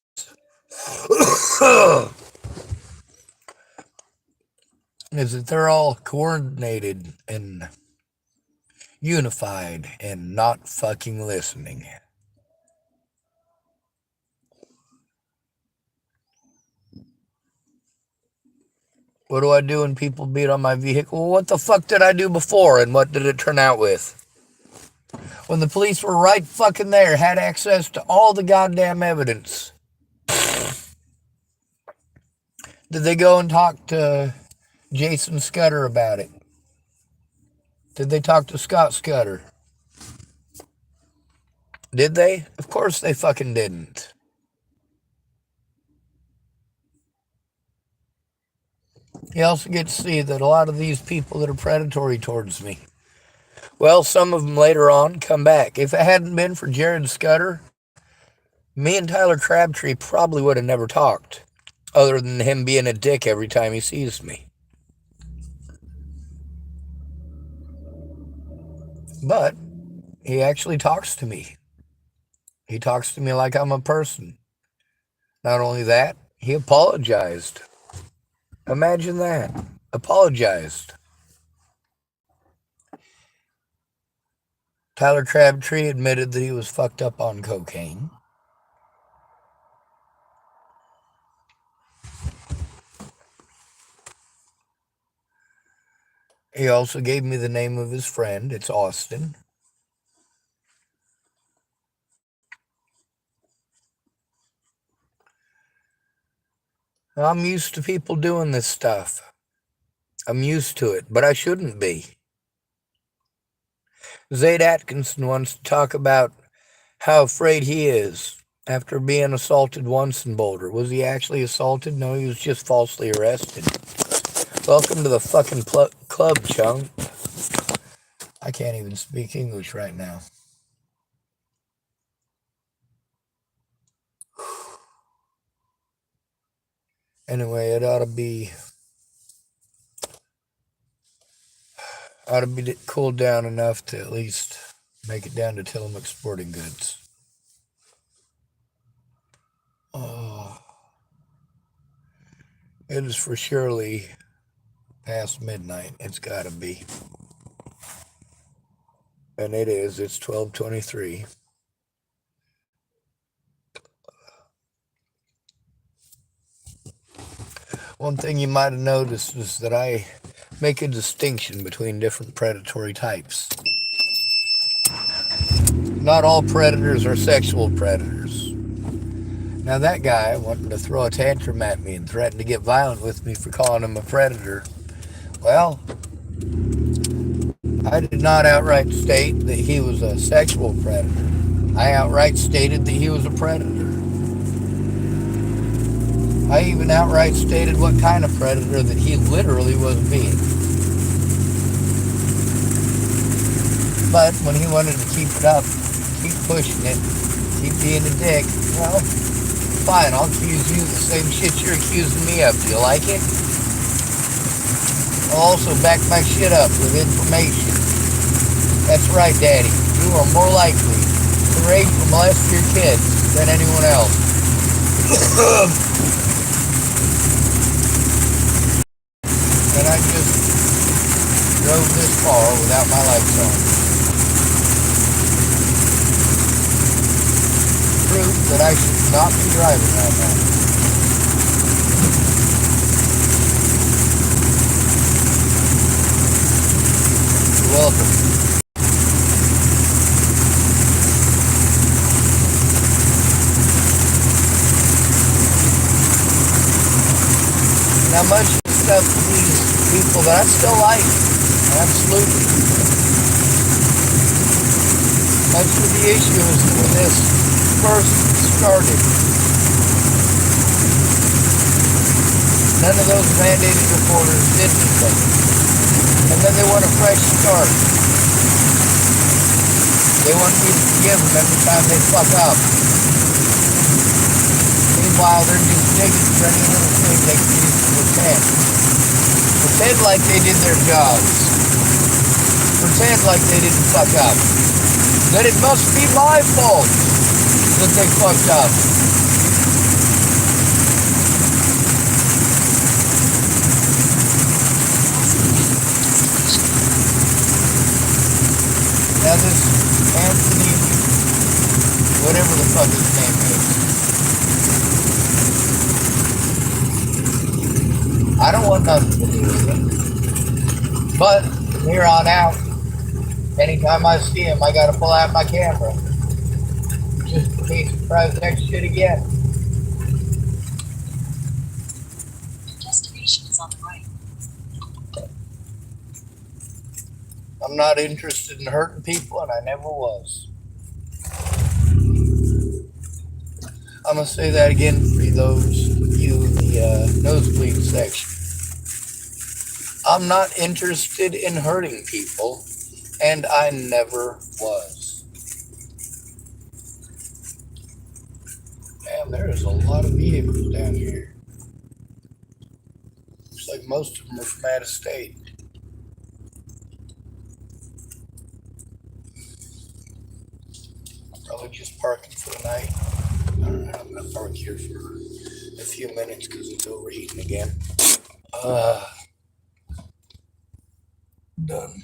is that they're all coordinated and unified and not fucking listening. What do I do when people beat on my vehicle? Well, what the fuck did I do before and what did it turn out with? When the police were right fucking there, had access to all the goddamn evidence. Did they go and talk to Jason Scudder about it? Did they talk to Scott Scudder? Did they? Of course they fucking didn't. You also get to see that a lot of these people that are predatory towards me, well, some of them later on come back. If it hadn't been for Jared Scudder, me and Tyler Crabtree probably would have never talked, other than him being a dick every time he sees me. But he actually talks to me. He talks to me like I'm a person. Not only that, he apologized. Imagine that. Apologized. Tyler Crabtree admitted that he was fucked up on cocaine. He also gave me the name of his friend. It's Austin. I'm used to people doing this stuff. I'm used to it, but I shouldn't be. Zayd Atkinson wants to talk about how afraid he is after being assaulted once in Boulder. Was he actually assaulted? No, he was just falsely arrested. Welcome to the fucking club, chunk. I can't even speak English right now. Anyway, it ought to be cooled down enough to at least make it down to Tillamook Sporting Goods. Oh, it is for surely past midnight. It's got to be. And it is. It's 12:23. One thing you might have noticed is that I make a distinction between different predatory types. Not all predators are sexual predators. Now that guy wanted to throw a tantrum at me and threatened to get violent with me for calling him a predator. Well, I did not outright state that he was a sexual predator. I outright stated that he was a predator. I even outright stated what kind of predator that he literally was being. But when he wanted to keep it up, keep pushing it, keep being a dick, well, fine, I'll accuse you of the same shit you're accusing me of. Do you like it? I'll also back my shit up with information. That's right, Daddy. You are more likely to rape or molest your kids than anyone else. And I just drove this far without my lights on. Proof that I should not be driving right now. You're welcome. Now much of the stuff with these people that I still like, absolutely. Much of the issue is when this first started. None of those mandated reporters did anything. And then they want a fresh start. They want me to forgive them every time they fuck up. Meanwhile, they're just digging for any little thing they can use to pretend. Pretend like they did their jobs. Pretend like they didn't fuck up. That it must be my fault that they fucked up. Now this Anthony, whatever the fuck his name is, I don't want nothing to do with him. But from here on out, anytime I see him, I gotta pull out my camera. Just in case he tries that shit again. I'm not interested in hurting people, and I never was. I'm going to say that again for you in the nosebleed section. I'm not interested in hurting people, and I never was. Damn, there's a lot of vehicles down here. Looks like most of them are from out of state. Probably just parking for the night. Alright, I'm going to park here for a few minutes because it's overheating again. Done.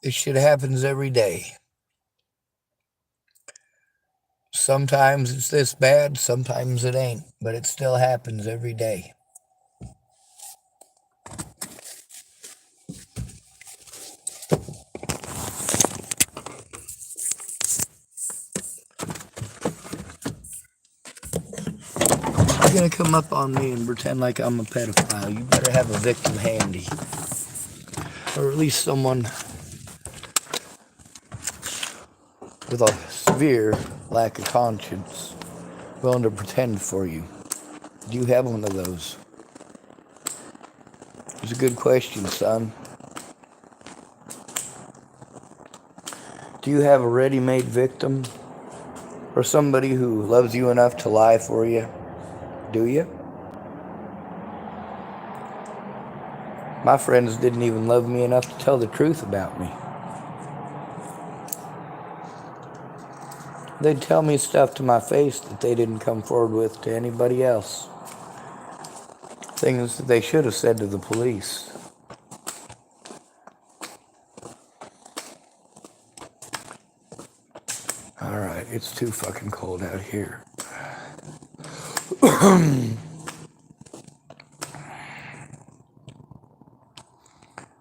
This shit happens every day. Sometimes it's this bad, sometimes it ain't, but it still happens every day. You're gonna come up on me and pretend like I'm a pedophile. You better have a victim handy. Or at least someone with a severe lack of conscience willing to pretend for you. Do you have one of those? It's a good question, son. Do you have a ready-made victim? Or somebody who loves you enough to lie for you? Do you? My friends didn't even love me enough to tell the truth about me. They'd tell me stuff to my face that they didn't come forward with to anybody else. Things that they should have said to the police. Alright, it's too fucking cold out here.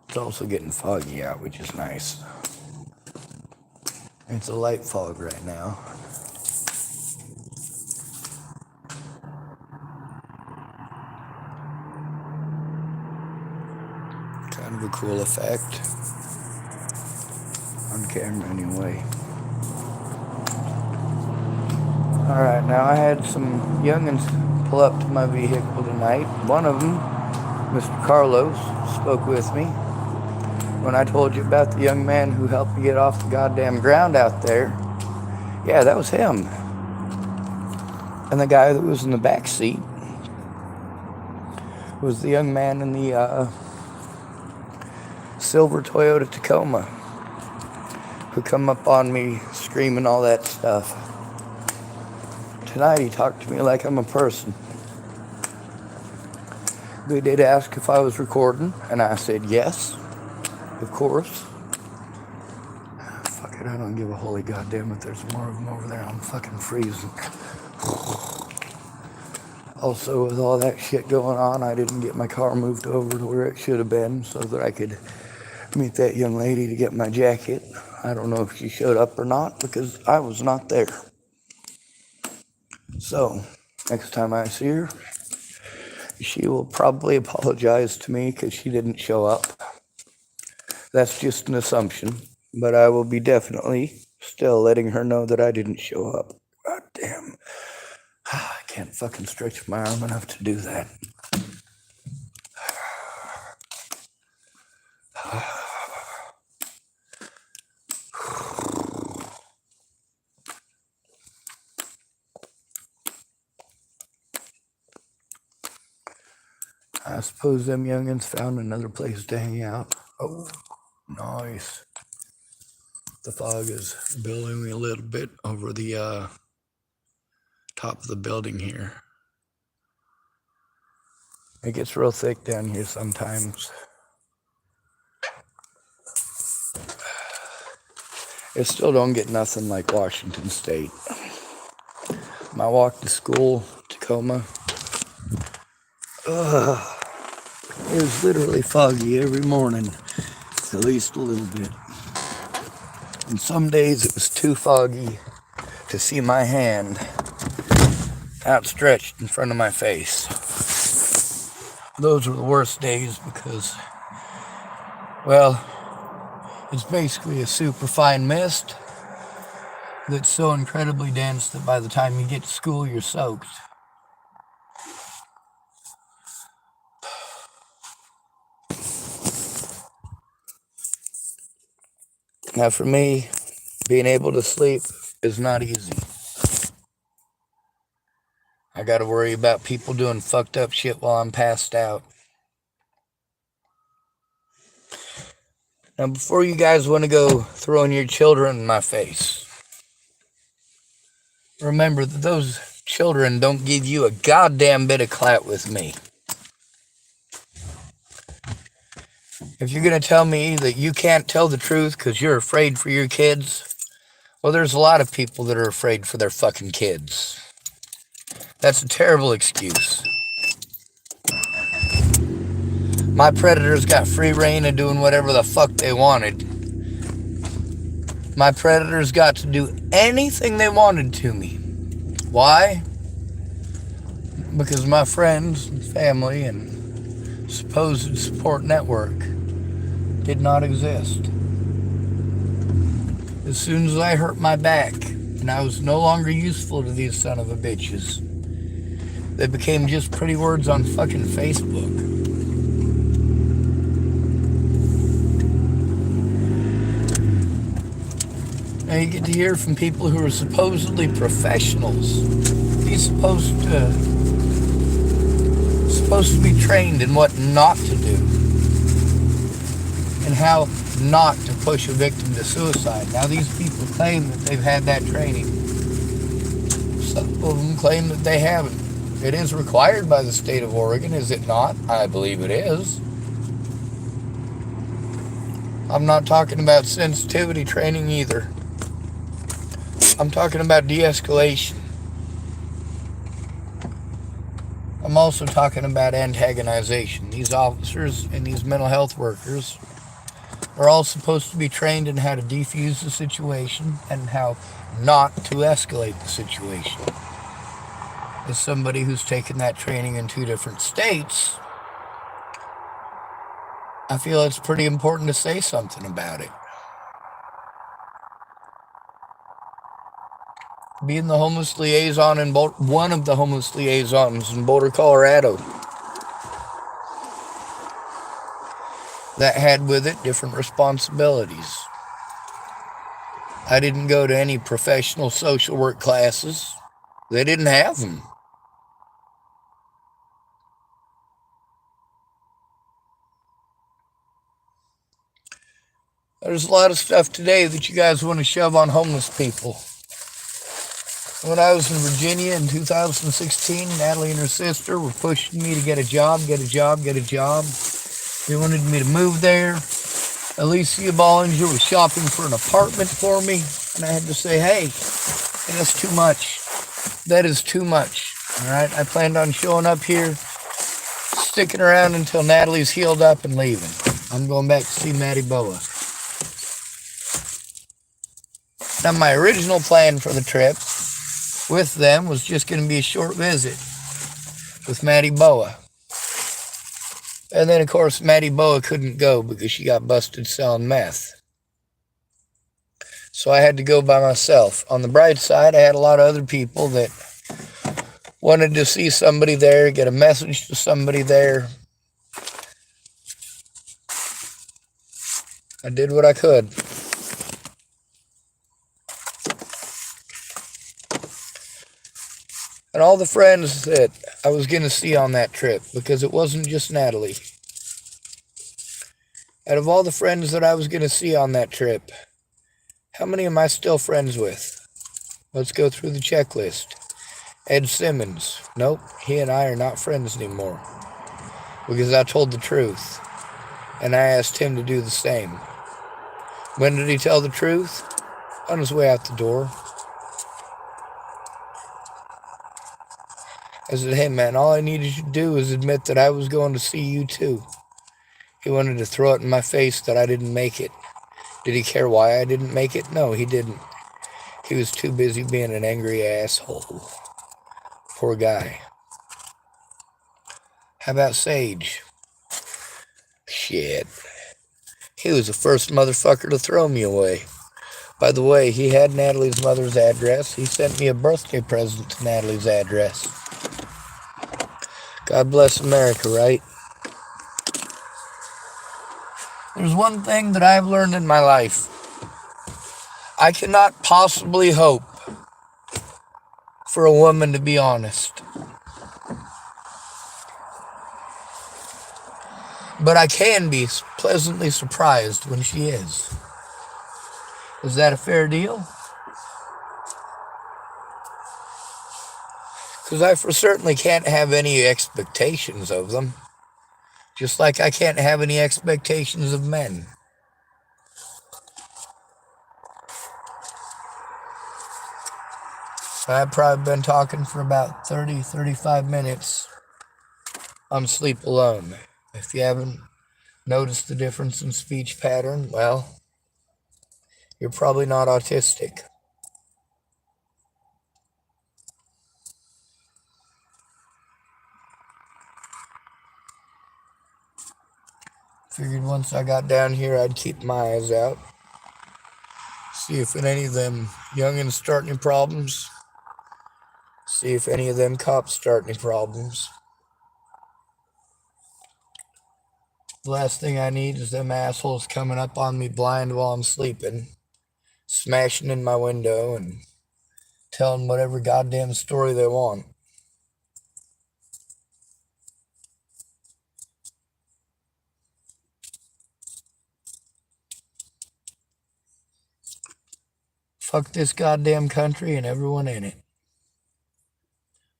It's also getting foggy out, which is nice. It's a light fog right now. Kind of a cool effect. On camera anyway. Alright, now I had some youngins pull up to my vehicle tonight. One of them, Mr. Carlos, spoke with me when I told you about the young man who helped me get off the goddamn ground out there. Yeah, that was him. And the guy that was in the back seat was the young man in the silver Toyota Tacoma who come up on me screaming all that stuff. Tonight he talked to me like I'm a person. They did ask if I was recording, and I said yes, of course. Fuck it, I don't give a holy goddamn if there's more of them over there. I'm fucking freezing. Also, with all that shit going on, I didn't get my car moved over to where it should have been so that I could meet that young lady to get my jacket. I don't know if she showed up or not because I was not there. So, next time I see her, she will probably apologize to me because she didn't show up. That's just an assumption, but I will be definitely still letting her know that I didn't show up. God damn. I can't fucking stretch my arm enough to do that. I suppose them youngins found another place to hang out. Oh, nice. The fog is billowing a little bit over the top of the building here. It gets real thick down here sometimes. It still don't get nothing like Washington State. My walk to school, Tacoma, it was literally foggy every morning, at least a little bit. And some days it was too foggy to see my hand outstretched in front of my face. Those were the worst days because, well, it's basically a superfine mist that's so incredibly dense that by the time you get to school, you're soaked. Now for me, being able to sleep is not easy. I gotta worry about people doing fucked up shit while I'm passed out. Now before you guys want to go throwing your children in my face, remember that those children don't give you a goddamn bit of clout with me. If you're going to tell me that you can't tell the truth because you're afraid for your kids, well, there's a lot of people that are afraid for their fucking kids. That's a terrible excuse. My predators got free reign of doing whatever the fuck they wanted. My predators got to do anything they wanted to me. Why? Because my friends and family and supposed support network did not exist. As soon as I hurt my back and I was no longer useful to these son of a bitches, they became just pretty words on fucking Facebook. Now you get to hear from people who are supposedly professionals. He's supposed to be trained in what not to do and how not to push a victim to suicide. Now these people claim that they've had that training. Some of them claim that they haven't. It is required by the state of Oregon, is it not? I believe it is. I'm not talking about sensitivity training either. I'm talking about de-escalation. I'm also talking about antagonization. These officers and these mental health workers are all supposed to be trained in how to defuse the situation and how not to escalate the situation. As somebody who's taken that training in 2 different states, I feel it's pretty important to say something about it. Being the homeless liaison in one of the homeless liaisons in Boulder, Colorado, that had with it different responsibilities. I didn't go to any professional social work classes. They didn't have them. There's a lot of stuff today that you guys want to shove on homeless people. When I was in Virginia in 2016, Natalie and her sister were pushing me to get a job. They wanted me to move there. Alicia Bollinger was shopping for an apartment for me. And I had to say, hey, that's too much. That is too much. All right, I planned on showing up here, sticking around until Natalie's healed up and leaving. I'm going back to see Maddie Boa. Now, my original plan for the trip with them was just going to be a short visit with Maddie Boa. And then, of course, Maddie Boa couldn't go because she got busted selling meth. So I had to go by myself. On the bright side, I had a lot of other people that wanted to see somebody there, get a message to somebody there. I did what I could. And all the friends that I was going to see on that trip, because it wasn't just Natalie. Out of all the friends that I was going to see on that trip, how many am I still friends with? Let's go through the checklist. Ed Simmons. Nope, he and I are not friends anymore. Because I told the truth. And I asked him to do the same. When did he tell the truth? On his way out the door. I said, hey man, all I needed you to do was admit that I was going to see you too. He wanted to throw it in my face that I didn't make it. Did he care why I didn't make it? No, he didn't. He was too busy being an angry asshole. Poor guy. How about Sage? Shit. He was the first motherfucker to throw me away. By the way, he had Natalie's mother's address. He sent me a birthday present to Natalie's address. God bless America, right? There's one thing that I've learned in my life. I cannot possibly hope for a woman to be honest. But I can be pleasantly surprised when she is. Is that a fair deal? Because I for certainly can't have any expectations of them. Just like I can't have any expectations of men. I've probably been talking for about 30, 35 minutes on Sleep Alone. If you haven't noticed the difference in speech pattern, well, you're probably not autistic. Figured once I got down here, I'd keep my eyes out. See if any of them youngins start any problems. See if any of them cops start any problems. The last thing I need is them assholes coming up on me blind while I'm sleeping, smashing in my window and telling whatever goddamn story they want. Fuck this goddamn country and everyone in it.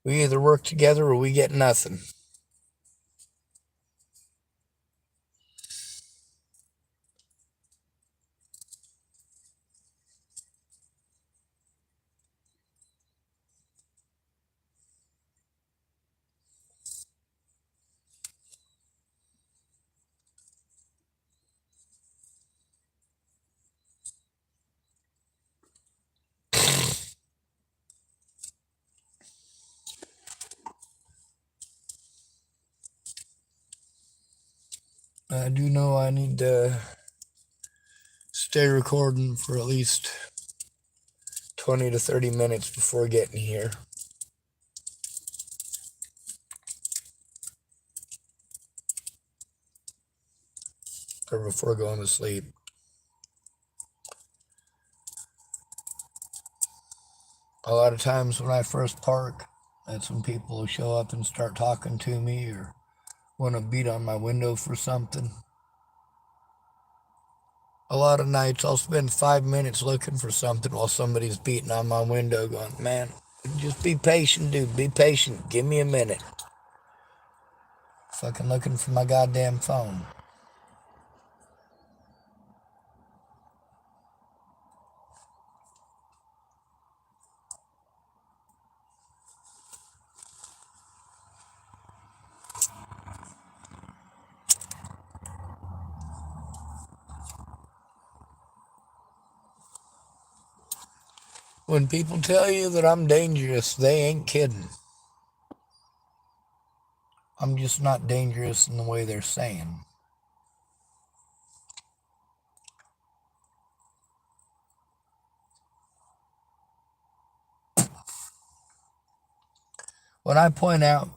We either work together or we get nothing. I do know I need to stay recording for at least 20 to 30 minutes before getting here. Or before going to sleep. A lot of times when I first park, that's when people will show up and start talking to me or want to beat on my window for something. A lot of nights I'll spend 5 minutes looking for something while somebody's beating on my window going, man, just be patient, dude, be patient, give me a minute. Fucking looking for my goddamn phone. When people tell you that I'm dangerous, they ain't kidding. I'm just not dangerous in the way they're saying. When I point out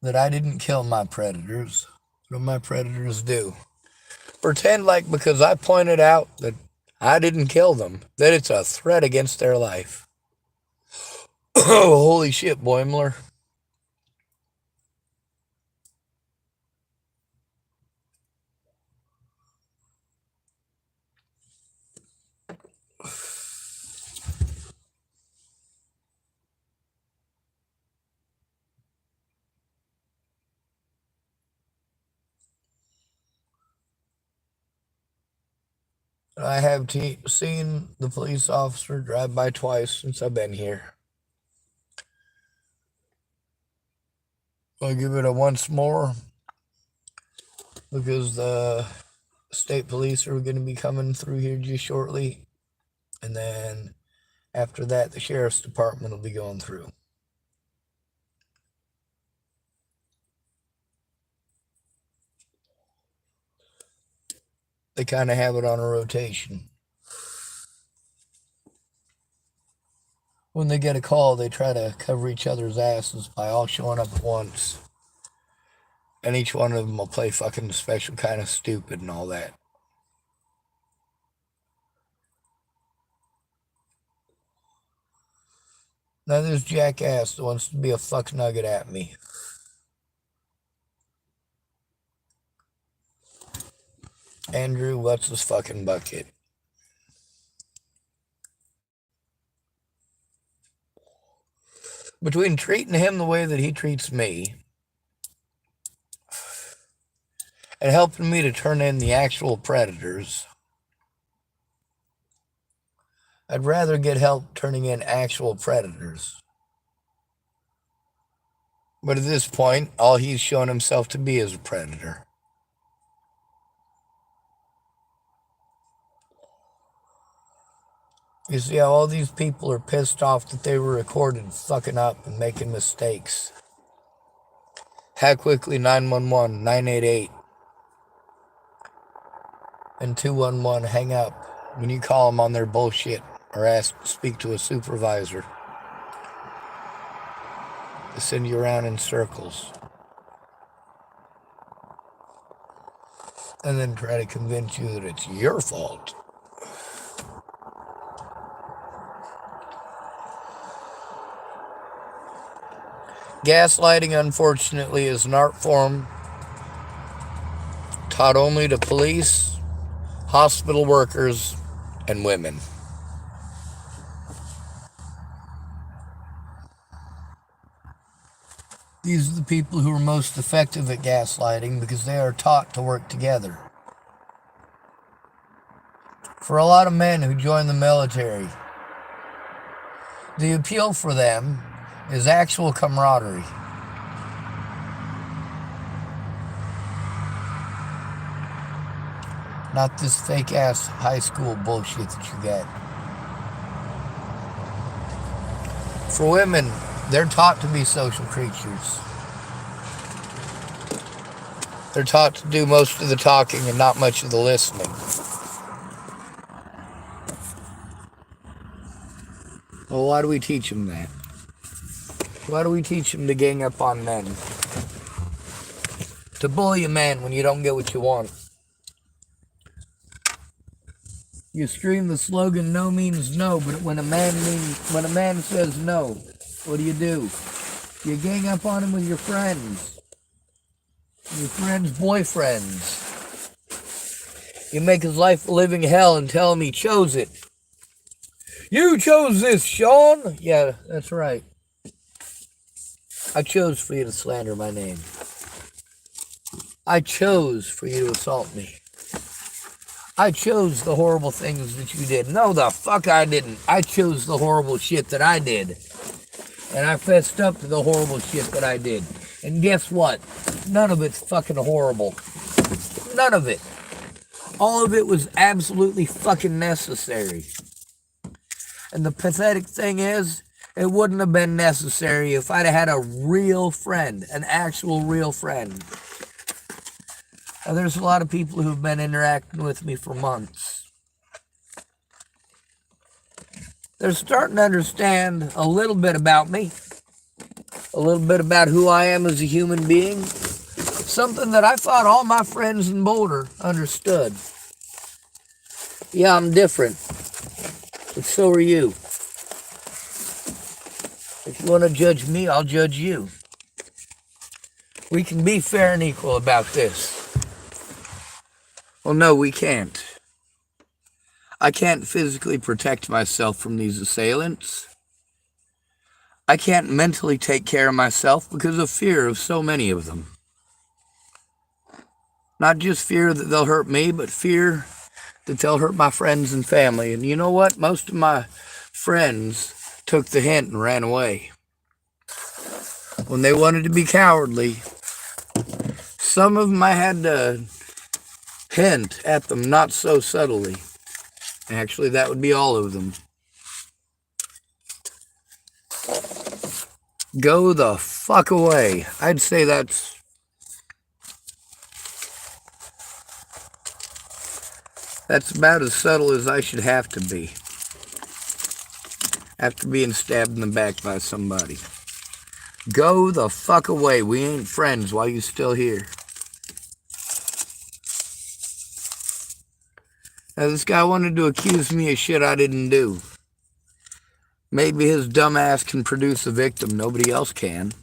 that I didn't kill my predators, what do my predators do? Pretend like because I pointed out that I didn't kill them, that it's a threat against their life. Oh, holy shit, Boimler. I have seen the police officer drive by twice since I've been here. I'll give it a once more because the state police are going to be coming through here just shortly. And then after that, the sheriff's department will be going through. They kind of have it on a rotation. When they get a call, they try to cover each other's asses by all showing up at once. And each one of them will play fucking special kind of stupid and all that. Now this jackass that wants to be a fuck nugget at me. Andrew, what's his fucking bucket? Between treating him the way that he treats me and helping me to turn in the actual predators, I'd rather get help turning in actual predators. But at this point, all he's shown himself to be is a predator. You see how all these people are pissed off that they were recorded fucking up and making mistakes. How quickly 911, 988, and 211 hang up when you call them on their bullshit or ask to speak to a supervisor. They send you around in circles. And then try to convince you that it's your fault. Gaslighting, unfortunately, is an art form taught only to police, hospital workers, and women. These are the people who are most effective at gaslighting because they are taught to work together. For a lot of men who join the military, the appeal for them is actual camaraderie. Not this fake-ass high school bullshit that you get. For women, they're taught to be social creatures. They're taught to do most of the talking and not much of the listening. Well, why do we teach them that? Why do we teach them to gang up on men? To bully a man when you don't get what you want. You scream the slogan, no means no, but when a man says no, what do? You gang up on him with your friends. Your friends' boyfriends. You make his life a living hell and tell him he chose it. You chose this, Sean! Yeah, that's right. I chose for you to slander my name. I chose for you to assault me. I chose the horrible things that you did. No, the fuck I didn't. I chose the horrible shit that I did. And I fessed up to the horrible shit that I did. And guess what? None of it's fucking horrible. None of it. All of it was absolutely fucking necessary. And the pathetic thing is, it wouldn't have been necessary if I'd have had a real friend, an actual real friend. Now, there's a lot of people who've been interacting with me for months. They're starting to understand a little bit about me, a little bit about who I am as a human being, something that I thought all my friends in Boulder understood. Yeah, I'm different, but so are you. If you want to judge me, I'll judge you. We can be fair and equal about this. Well, no, we can't. I can't physically protect myself from these assailants. I can't mentally take care of myself because of fear of so many of them. Not just fear that they'll hurt me, but fear that they'll hurt my friends and family. And you know what? Most of my friends took the hint and ran away. When they wanted to be cowardly, some of them I had to hint at them not so subtly. Actually, that would be all of them. Go the fuck away. I'd say that's about as subtle as I should have to be after being stabbed in the back by somebody. Go the fuck away. We ain't friends while you still here. Now, this guy wanted to accuse me of shit I didn't do. Maybe his dumb ass can produce a victim. Nobody else can.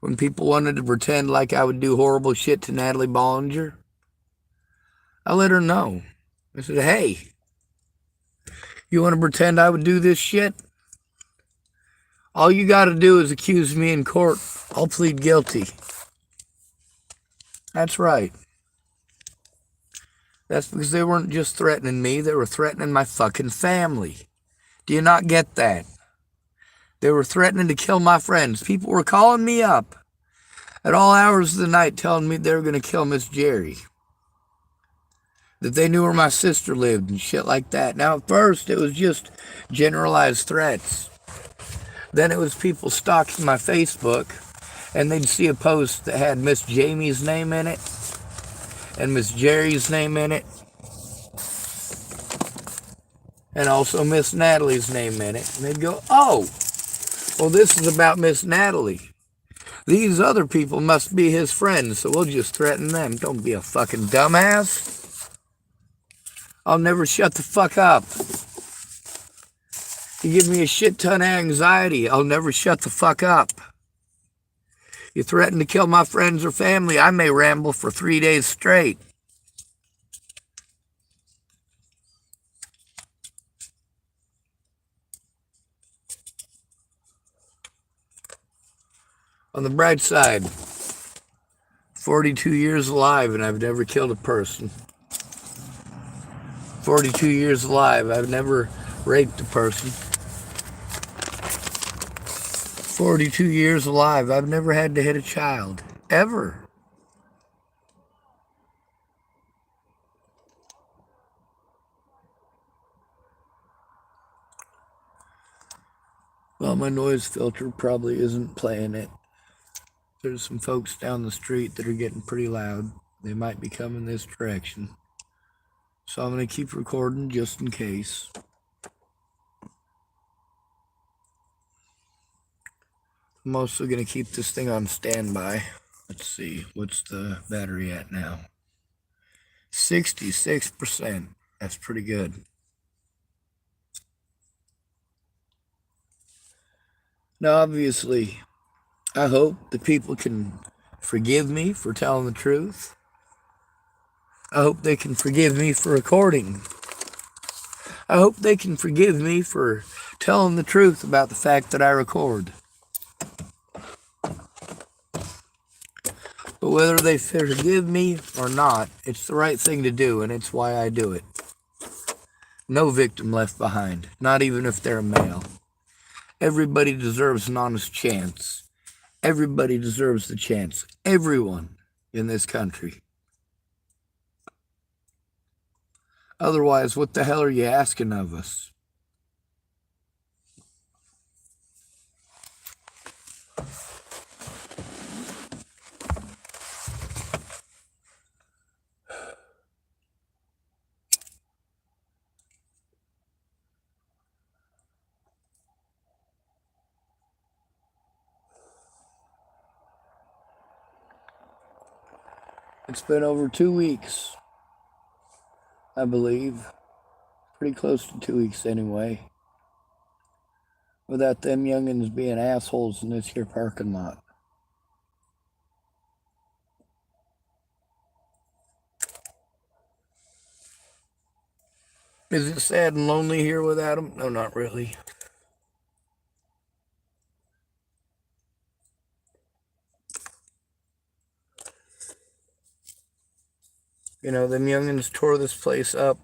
When people wanted to pretend like I would do horrible shit to Natalie Bollinger, I let her know. I said, hey, you want to pretend I would do this shit? All you got to do is accuse me in court. I'll plead guilty. That's right. That's because they weren't just threatening me, they were threatening my fucking family. Do you not get that? They were threatening to kill my friends. People were calling me up at all hours of the night telling me they were going to kill Miss Jerry. That they knew where my sister lived and shit like that. Now, at first, it was just generalized threats. Then it was people stalking my Facebook, and they'd see a post that had Miss Jamie's name in it and Miss Jerry's name in it, and also Miss Natalie's name in it. And they'd go, oh, well, this is about Miss Natalie. These other people must be his friends, so we'll just threaten them. Don't be a fucking dumbass. I'll never shut the fuck up. You give me a shit ton of anxiety. I'll never shut the fuck up. You threaten to kill my friends or family, I may ramble for 3 days straight. On the bright side, 42 years alive and I've never killed a person. 42 years alive, I've never raped a person. 42 years alive, I've never had to hit a child. Ever. Well, my noise filter probably isn't playing it. There's some folks down the street that are getting pretty loud. They might be coming this direction. So I'm going to keep recording just in case. I'm also going to keep this thing on standby. Let's see, what's the battery at now? 66%. That's pretty good. Now, obviously, I hope that people can forgive me for telling the truth. I hope they can forgive me for recording. I hope they can forgive me for telling the truth about the fact that I record. But whether they forgive me or not, it's the right thing to do, and it's why I do it. No victim left behind, not even if they're a male. Everybody deserves an honest chance. Everybody deserves the chance. Everyone in this country. Otherwise, what the hell are you asking of us? It's been over 2 weeks, I believe. Pretty close to 2 weeks anyway. Without them youngins being assholes in this here parking lot. Is it sad and lonely here without them? No, not really. You know, them youngins tore this place up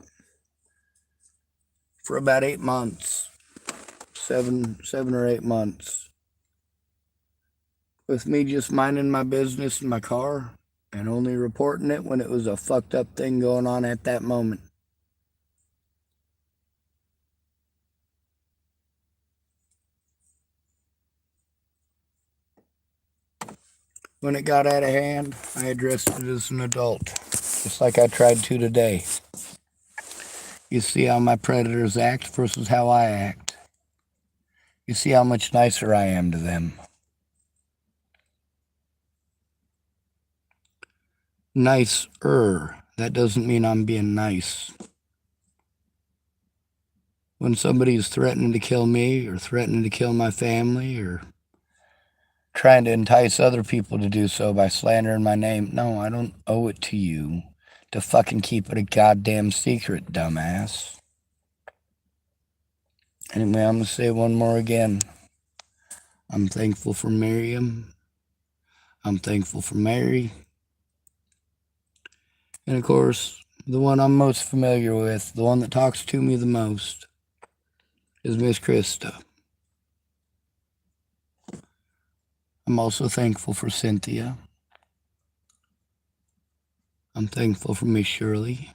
for about 8 months. 7 or 8 months. With me just minding my business in my car and only reporting it when it was a fucked up thing going on at that moment. When it got out of hand, I addressed it as an adult, just like I tried to today. You see how my predators act versus how I act. You see how much nicer I am to them. Nicer. That doesn't mean I'm being nice. When somebody's threatening to kill me or threatening to kill my family or trying to entice other people to do so by slandering my name, no, I don't owe it to you to fucking keep it a goddamn secret, dumbass. Anyway, I'm going to say one more again. I'm thankful for Myriam. I'm thankful for Mary. And of course, the one I'm most familiar with, the one that talks to me the most, is Miss Krista. I'm also thankful for Cynthia. I'm thankful for Miss Shirley.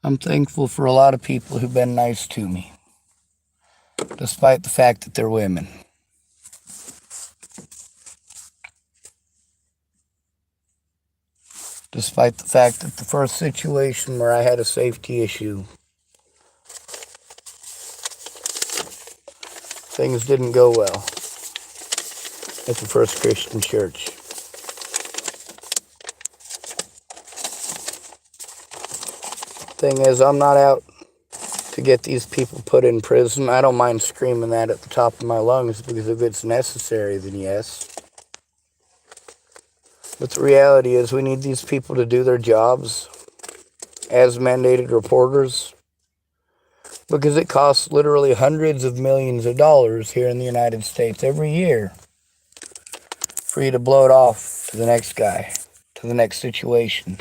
I'm thankful for a lot of people who've been nice to me, despite the fact that they're women. Despite the fact that the first situation where I had a safety issue, things didn't go well at the First Christian Church. Thing is, I'm not out to get these people put in prison. I don't mind screaming that at the top of my lungs, because if it's necessary, then yes. But the reality is, we need these people to do their jobs as mandated reporters, because it costs literally hundreds of millions of dollars here in the United States every year for you to blow it off to the next guy, to the next situation.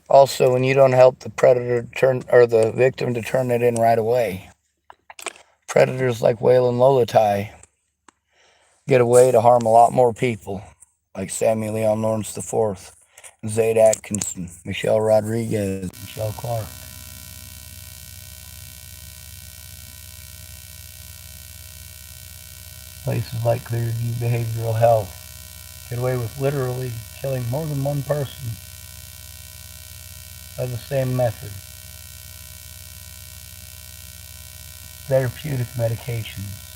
Also, when you don't help the predator turn, or the victim to turn it in right away, predators like Waylon Lolatai get away to harm a lot more people, like Samuel Leon Lawrence IV, Zaid Atkinson, Michelle Rodriguez, Michelle Clark. Places like Clearview Behavioral Health get away with literally killing more than one person by the same method. Therapeutic medications.